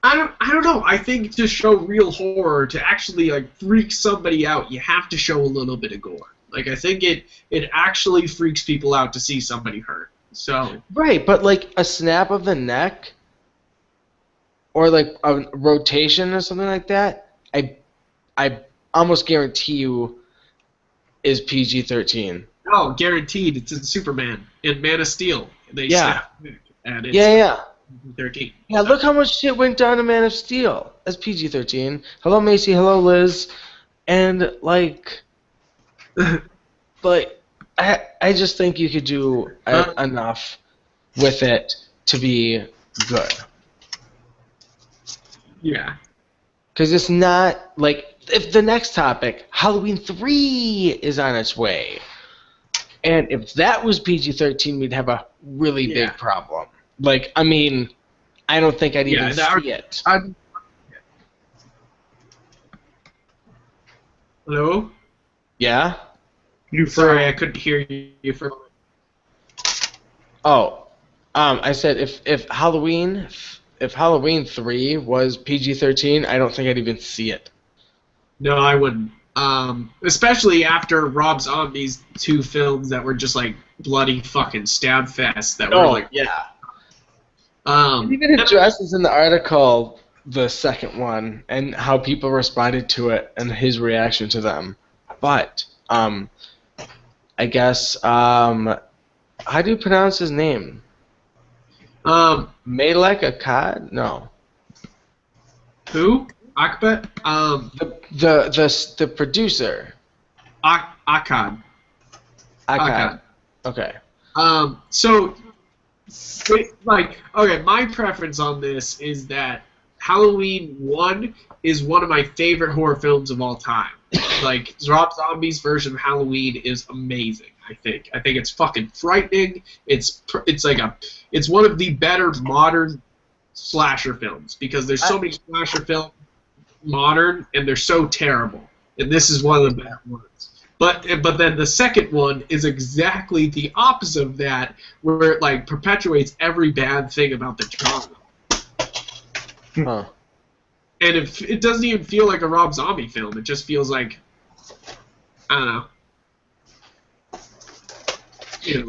I don't know. I think to show real horror, to actually, like, freak somebody out, you have to show a little bit of gore. Like, I think it actually freaks people out to see somebody hurt. So... Right, but, like, a snap of the neck... or like a rotation or something like that, I almost guarantee you is PG-13. Oh, guaranteed. It's in Superman. In Man of Steel. They snap it, and it's Yeah. 13. Yeah, look how much shit went down in Man of Steel. That's PG-13. Hello, Macy. Hello, Liz. And, like, I just think you could do enough with it to be good. Yeah. Because it's not, like, if the next topic, Halloween 3 is on its way. And if that was PG-13, we'd have a really big problem. Like, I mean, I don't think I'd even see it. Hello? Yeah? Sorry, I couldn't hear you for a moment. Oh, I said if Halloween 3 was PG-13, I don't think I'd even see it. No, I wouldn't. Especially after Rob Zombie's 2 films that were just like bloody fucking stab fest. That were like, yeah. It even addresses in the article the second one and how people responded to it and his reaction to them. But I guess how do you pronounce his name? Malek Akkad? No. Who? Akbat? The producer. Akkad. Akkad. Okay. So, okay, my preference on this is that Halloween 1 is one of my favorite horror films of all time. Like, Rob Zombie's version of Halloween is amazing, I think. I think it's fucking frightening. It's one of the better modern slasher films, because there's so many slasher films modern, and they're so terrible. And this is one of the better ones. But then the second one is exactly the opposite of that, where it like perpetuates every bad thing about the genre. Huh. And it doesn't even feel like a Rob Zombie film. It just feels like, I don't know.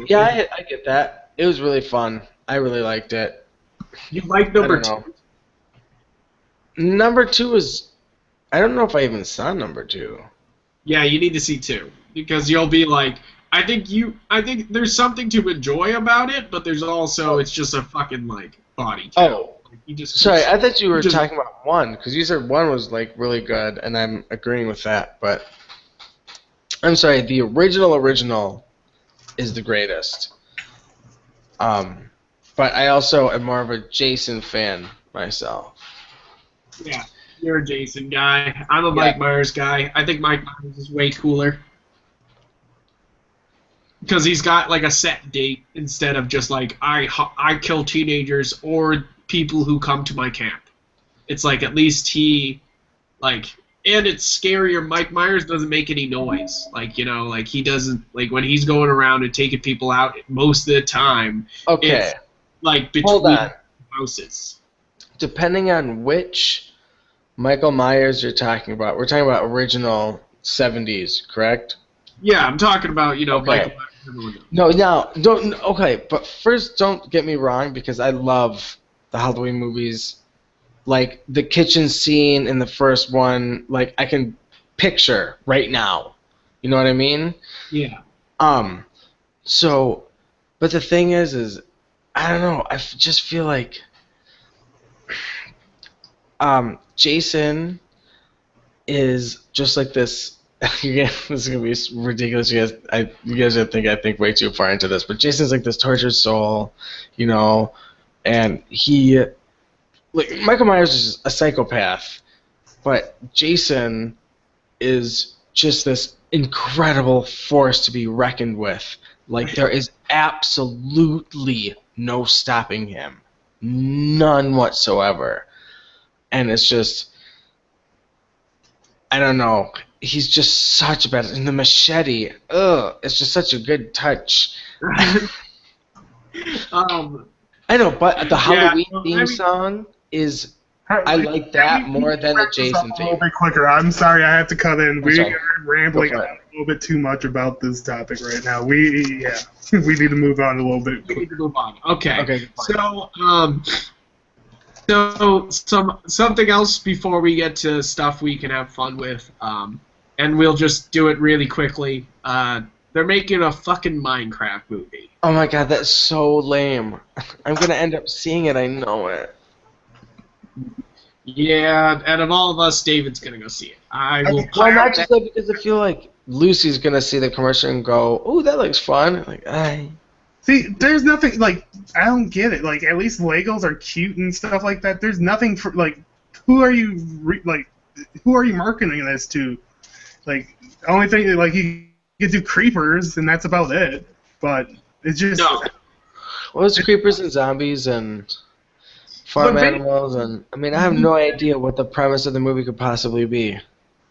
Yeah, I get that. It was really fun. I really liked it. You like number 2? Number 2 is... I don't know if I even saw number 2. Yeah, you need to see 2. Because you'll be like... I think there's something to enjoy about it, but there's also... It's just a fucking, like, body count. Oh. Sorry, I thought you were talking about 1, because you said 1 was, like, really good, and I'm agreeing with that, but... I'm sorry, the original is the greatest. But I also am more of a Jason fan myself. Yeah, you're a Jason guy. I'm a Mike Myers guy. I think Mike Myers is way cooler. Because he's got, like, a set date instead of just, like, I kill teenagers or people who come to my camp. It's like, at least he, like... And it's scarier. Mike Myers doesn't make any noise. Like, you know, like, he doesn't... Like, when he's going around and taking people out, most of the time... Okay. It's, like, between houses. Depending on which Michael Myers you're talking about, we're talking about original 70s, correct? Yeah, I'm talking about, you know, okay. Michael Myers. No, don't. Okay, but first, don't get me wrong, because I love the Halloween movies. Like, the kitchen scene in the first one, like, I can picture right now. You know what I mean? Yeah. So, but the thing is I don't know, I just feel like Jason is just like this. Again, this is gonna be ridiculous. You guys are I think way too far into this, but Jason's like this tortured soul, you know, and he, like, Michael Myers is a psychopath, but Jason is just this incredible force to be reckoned with. Like, there is absolutely no stopping him. None whatsoever. And it's just, I don't know. He's just such a bad... And the machete, it's just such a good touch. I know, but the Halloween theme song is... I like that more than the Jason theme. A little bit quicker. I'm sorry, I have to cut in. We are rambling a little bit too much about this topic right now. We need to move on a little bit. We need to move on. Okay. So something else before we get to stuff we can have fun with, and we'll just do it really quickly. They're making a fucking Minecraft movie. Oh my god, that's so lame. I'm gonna end up seeing it. I know it. Yeah, out of all of us, David's gonna go see it. I will. Well, not just that, because I feel like Lucy's gonna see the commercial and go, "Oh, that looks fun." Like, See, there's nothing, like, I don't get it. Like, at least Legos are cute and stuff like that. There's nothing for, like, who are you marketing this to? Like, the only thing, like, you could do creepers, and that's about it. But it's just... No. Well, it's creepers and zombies and farm animals, and, I mean, I have no idea what the premise of the movie could possibly be.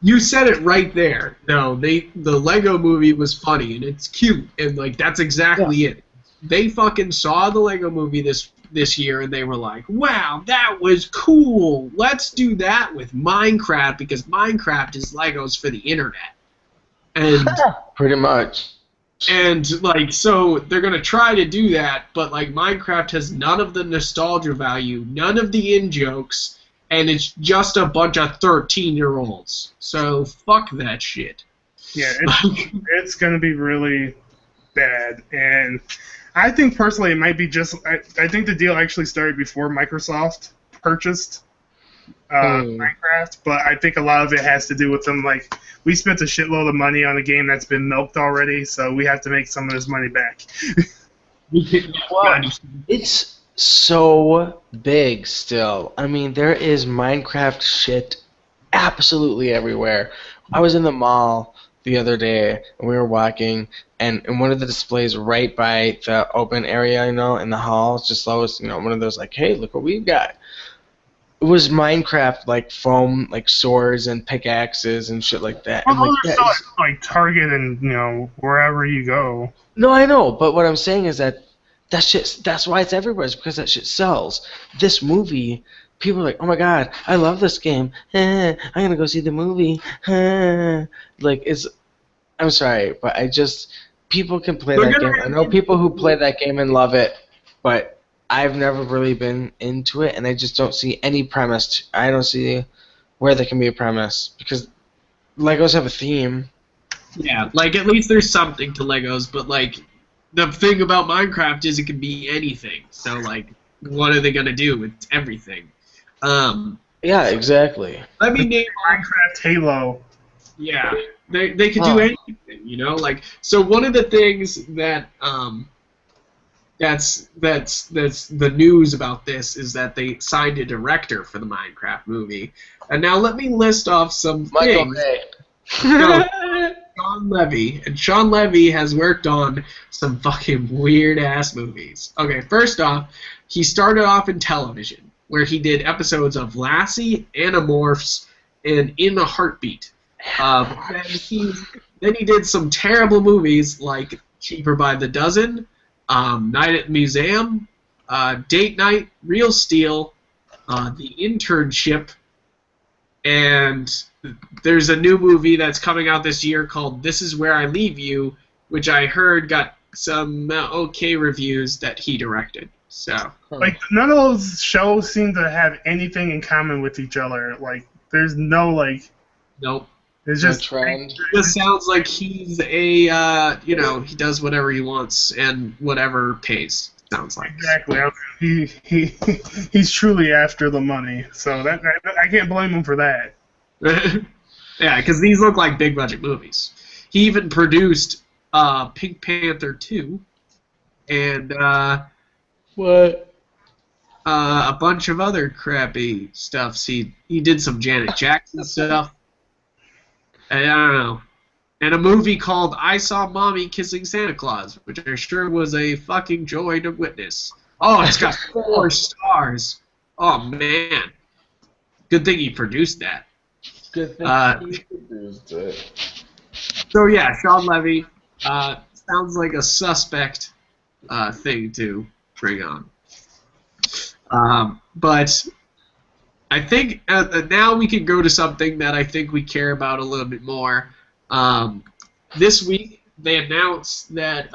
You said it right there. No, the Lego movie was funny, and it's cute, and, like, that's exactly it. They fucking saw the Lego movie this year, and they were like, wow, that was cool. Let's do that with Minecraft, because Minecraft is Legos for the internet. And pretty much. And, like, so they're going to try to do that, but, like, Minecraft has none of the nostalgia value, none of the in-jokes, and it's just a bunch of 13-year-olds. So, fuck that shit. Yeah, it's going to be really bad, and... I think personally it might be just... I think the deal actually started before Microsoft purchased Minecraft, but I think a lot of it has to do with them. Like, we spent a shitload of money on a game that's been milked already, so we have to make some of this money back. Well, it's so big still. I mean, there is Minecraft shit absolutely everywhere. I was in the mall the other day, and we were walking, and in one of the displays right by the open area, in the hall, just always, one of those like, hey, look what we've got. It was Minecraft, like foam, like swords and pickaxes and shit like that. Well, And, those are still like Target and wherever you go. No, I know, but what I'm saying is that shit. That's why it's everywhere. It's because that shit sells. This movie, people are like, oh my god, I love this game. I'm gonna go see the movie. Like it's. I'm sorry, but people can play that game. I know people who play that game and love it, but I've never really been into it, and I just don't see any premise. I don't see where there can be a premise because Legos have a theme. Yeah, like at least there's something to Legos, but like the thing about Minecraft is it can be anything. So like, what are they gonna do? It's everything. Yeah, exactly. Let me name Minecraft Halo. Yeah, they could do anything, Like, so one of the things that that's the news about this is that they signed a director for the Minecraft movie. And now let me list off some things. No, Sean Levy. And Sean Levy has worked on some fucking weird-ass movies. Okay, first off, he started off in television, where he did episodes of Lassie, Animorphs, and In a Heartbeat. Then he did some terrible movies like Cheaper by the Dozen, Night at the Museum, Date Night, Real Steel, The Internship, and there's a new movie that's coming out this year called This Is Where I Leave You, which I heard got some okay reviews that he directed. So, like, none of those shows seem to have anything in common with each other. Like, there's no, like... Nope. It's just... trend. It just sounds like he's a, he does whatever he wants and whatever pays, sounds like. Exactly. He's truly after the money. So that I can't blame him for that. Yeah, because these look like big budget movies. He even produced Pink Panther 2 and a bunch of other crappy stuff. He did some Janet Jackson stuff. And I don't know. And a movie called I Saw Mommy Kissing Santa Claus, which I'm sure was a fucking joy to witness. Oh, it's got 4 stars. Oh, man. Good thing he produced that. Good thing he produced it. So, yeah, Sean Levy sounds like a suspect thing to bring on. But I think now we can go to something that I think we care about a little bit more. This week they announced that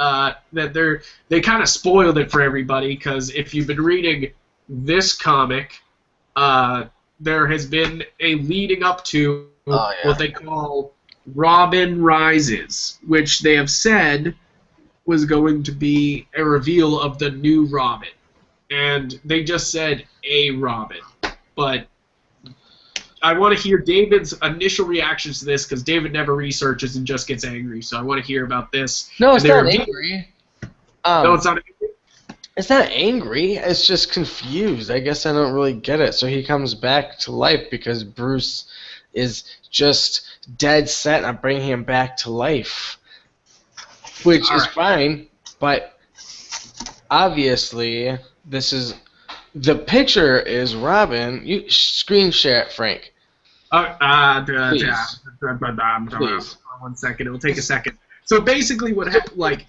they kind of spoiled it for everybody, because if you've been reading this comic, there has been a leading up to what they call Robin Rises, which they have said was going to be a reveal of the new Robin. And they just said a Robin. But I want to hear David's initial reactions to this, because David never researches and just gets angry. So I want to hear about this. No, it's not angry. No, it's not angry? It's not angry. It's just confused. I guess I don't really get it. So he comes back to life because Bruce is just dead set on bringing him back to life. Which is fine, but obviously this is... The picture is Robin. You screen share it, Frank. Please. Please. 1 second. It'll take a second. So basically, what happened?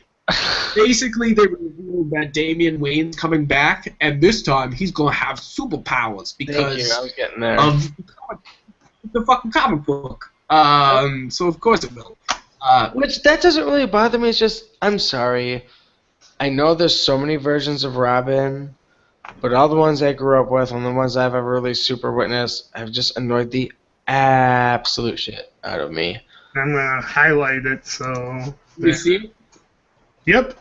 Basically they revealed that Damian Wayne's coming back, and this time he's gonna have superpowers because I was getting there. of the fucking comic book. So of course it will. Which that doesn't really bother me. It's just I'm sorry. I know there's so many versions of Robin. But all the ones I grew up with and the ones I've ever really super witnessed have just annoyed the absolute shit out of me. I'm going to highlight it, so... You see it? Yep.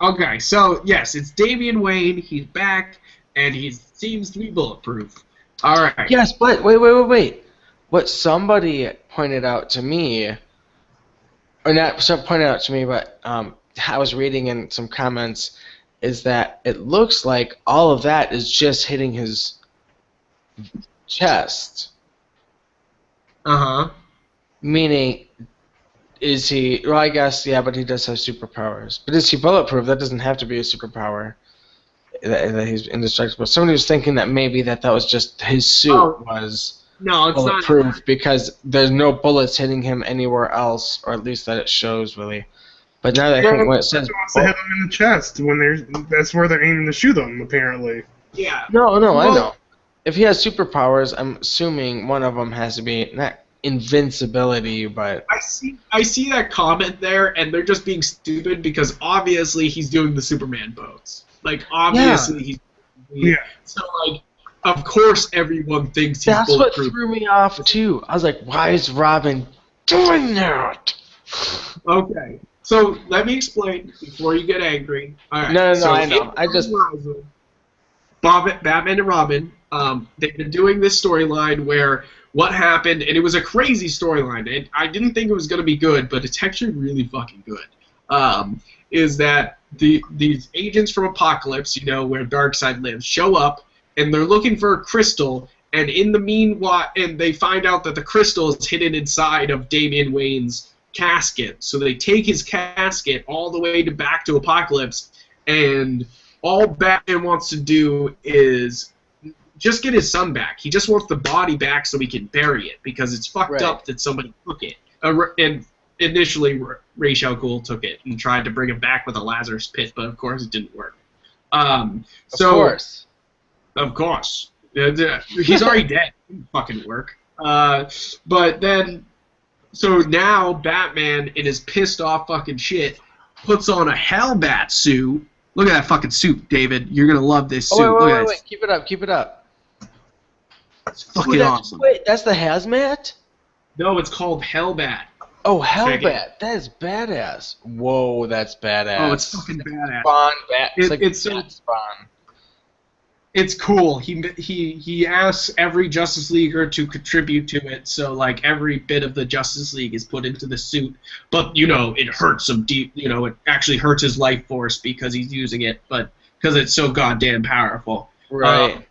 Okay, so, yes, it's Damian Wayne. He's back, and he seems to be bulletproof. All right. Yes, but wait. What somebody pointed out to me, or not pointed out to me, but I was reading in some comments, is that it looks like all of that is just hitting his chest. Uh-huh. Meaning, is he... Well, I guess, yeah, but he does have superpowers. But is he bulletproof? That doesn't have to be a superpower. That he's indestructible. Somebody was thinking that maybe that was just his suit was bulletproof because there's no bullets hitting him anywhere else, or at least that it shows, really. But now that I think when it says... wants to hit him in the chest when that's where they're aiming to shoot him, apparently. Yeah. No, I know. If he has superpowers, I'm assuming one of them has to be not invincibility, but I see that comment there, and they're just being stupid because obviously he's doing the Superman pose. Like obviously he's so like of course everyone thinks he's bulletproof. That's what threw me off too. I was like, why is Robin doing that? Okay, so let me explain before you get angry. All right. No, so I know. I just Batman and Robin. They've been doing this storyline where what happened, and it was a crazy storyline, and I didn't think it was going to be good, but it's actually really fucking good. Is that these agents from Apocalypse, you know, where Darkseid lives, show up, and they're looking for a crystal, and in the meanwhile, and they find out that the crystal is hidden inside of Damian Wayne's casket. So they take his casket all the way back to Apocalypse, and all Batman wants to do is just get his son back. He just wants the body back so he can bury it, because it's fucked up that somebody took it. And initially, Ra's al Ghul took it and tried to bring it back with a Lazarus pit, but of course it didn't work. Of course. He's already dead. It didn't fucking work. But then, so now Batman, in his pissed off fucking shit, puts on a Hellbat suit. Look at that fucking suit, David. You're gonna love this suit. Wait. Keep it up. It's fucking awesome. Wait, that's the hazmat? No, it's called Hellbat. Oh, Hellbat. That is badass. Whoa, that's badass. Oh, it's fucking badass. Spawn Bat. It's Spawn. It's cool. He asks every Justice Leaguer to contribute to it, so like every bit of the Justice League is put into the suit. But you know, it hurts him deep. You know, it actually hurts his life force because he's using it, but because it's so goddamn powerful. Right.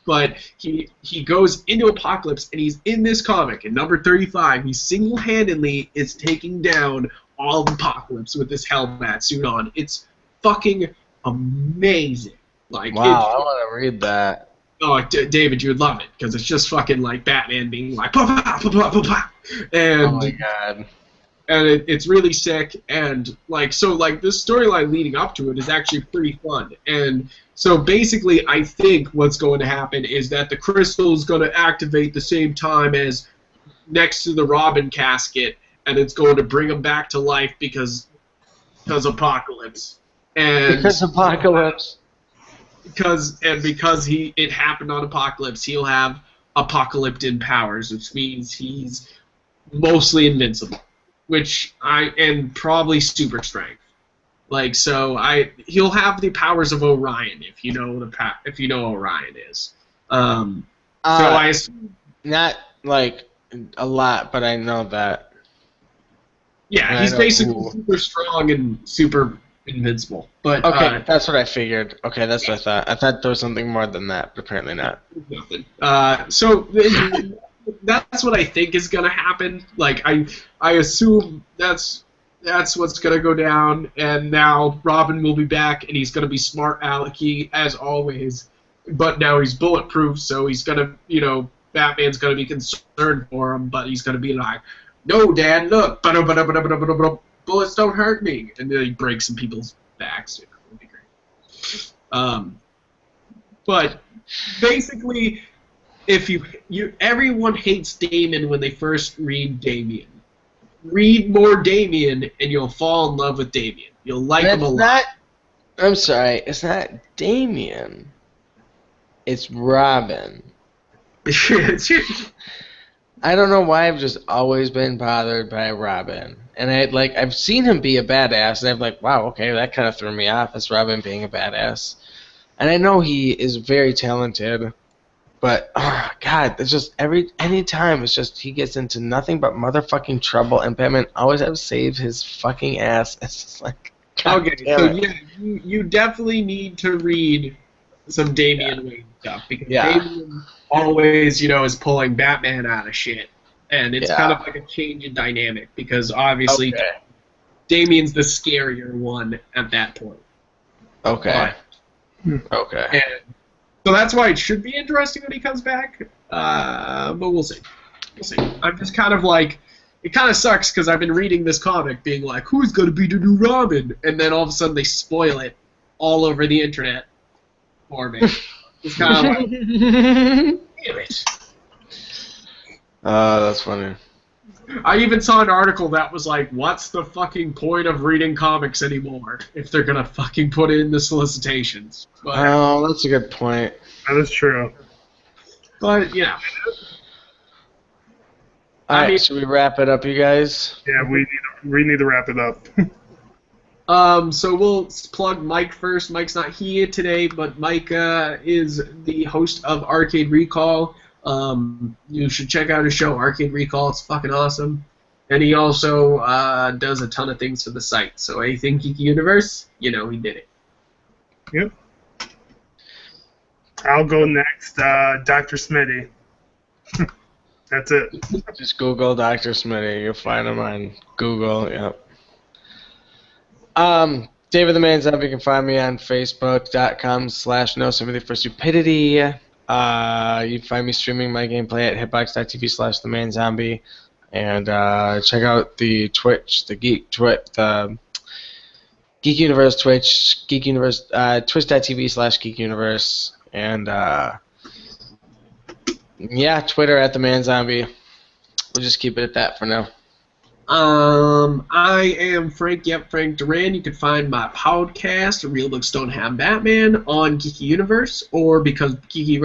But he goes into Apocalypse, and he's in this comic, in number 35, he single-handedly is taking down all of Apocalypse with this Hellbat suit on. It's fucking amazing. Like, wow, I want to read that. Oh, David, you would love it, because it's just fucking like Batman being like, "Pah, pah, pah, pah, pah, pah." And, oh my god. And it's really sick, and like, so like this storyline leading up to it is actually pretty fun. And so basically, I think what's going to happen is that the crystal is going to activate the same time as next to the Robin casket, and it's going to bring him back to life because Apocalypse. And because Apocalypse. Because it happened on Apocalypse, he'll have apocalyptic powers, which means he's mostly invincible, and probably super strength. Like, so he'll have the powers of Orion if you know Orion is. So I assume, not like a lot, but I know that. Yeah, he's basically super strong and super invincible. But okay, that's what I figured. Okay, that's what I thought. I thought there was something more than that, but apparently not. Nothing. So that's what I think is gonna happen. Like I assume that's what's gonna go down. And now Robin will be back, and he's gonna be smart alecky as always. But now he's bulletproof, so he's gonna, Batman's gonna be concerned for him, but he's gonna be like, "No, Dad, look, bullets don't hurt me," and then he breaks some people's backs. It would be great. But basically, if everyone hates Damian when they first read Damian. Read more Damian, and you'll fall in love with Damian. You'll like him a lot. I'm sorry, it's not Damian. It's Robin. I don't know why I've just always been bothered by Robin. And I've seen him be a badass, and I'm like, wow, okay, that kind of threw me off as Robin being a badass. And I know he is very talented, But God, it's just any time it's just he gets into nothing but motherfucking trouble, and Batman always has to save his fucking ass. It's just like, God Okay, damn so it. yeah, you definitely need to read some Damian Wayne stuff because Damian always, is pulling Batman out of shit, and it's kind of like a change in dynamic because obviously Damian's the scarier one at that point. Okay. And so that's why it should be interesting when he comes back. But we'll see. I'm just kind of like, it kind of sucks because I've been reading this comic being like, who's going to be the new Robin? And then all of a sudden they spoil it all over the internet for me. It's kind of like, damn it. That's funny. I even saw an article that was like, what's the fucking point of reading comics anymore if they're going to fucking put it in the solicitations? But, oh, that's a good point. That is true. But, yeah. Alright, should we wrap it up, you guys? Yeah, we need to wrap it up. So we'll plug Mike first. Mike's not here today, but Mike is the host of Arcade Recall. You should check out his show, Arcade Recall. It's fucking awesome. And he also does a ton of things for the site. So anything Geeky Universe, he did it. Yep. I'll go next. Dr. Smitty. That's it. Just Google Dr. Smitty. You'll find him on Google. Yep. David the Man Zombie. You can find me on Facebook.com/NoSympathyForStupidity. You can find me streaming my gameplay at hitbox.tv/TheManZombie. And check out the Twitch, the Geek Universe Twitch, Twitch.tv/Geek Universe. And Twitter at @TheManZombie. We'll just keep it at that for now. I am Frank Duran. You can find my podcast, Real Books Don't Have Batman, on Geeky Universe, or because Geeky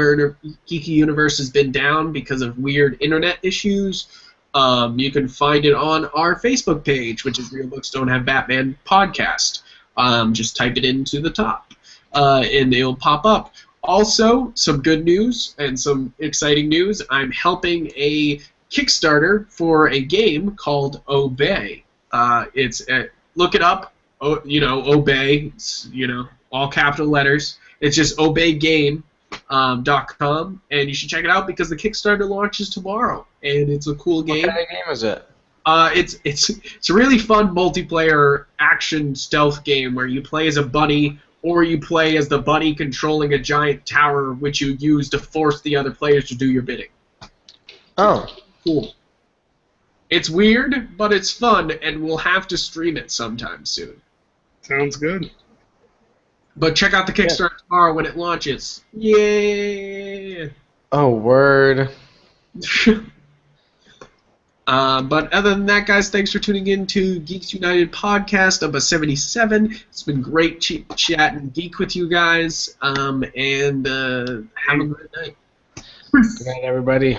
Universe has been down because of weird internet issues, you can find it on our Facebook page, which is Real Books Don't Have Batman podcast. Just type it into the top, and it'll pop up. Also, some good news and some exciting news. I'm helping a Kickstarter for a game called Obey. Look it up. Obey. It's, all capital letters. It's just obeygame.com, and you should check it out because the Kickstarter launches tomorrow, and it's a cool game. What kind of game is it? It's a really fun multiplayer action stealth game where you play as a bunny, or you play as the bunny controlling a giant tower, which you use to force the other players to do your bidding. Oh. Cool. It's weird, but it's fun, and we'll have to stream it sometime soon. Sounds good. But check out the Kickstarter tomorrow when it launches. Yeah. Oh, word. But other than that, guys, thanks for tuning in to Geeks United podcast number 77. It's been great chat and geek with you guys, and have a great night. Good night, everybody.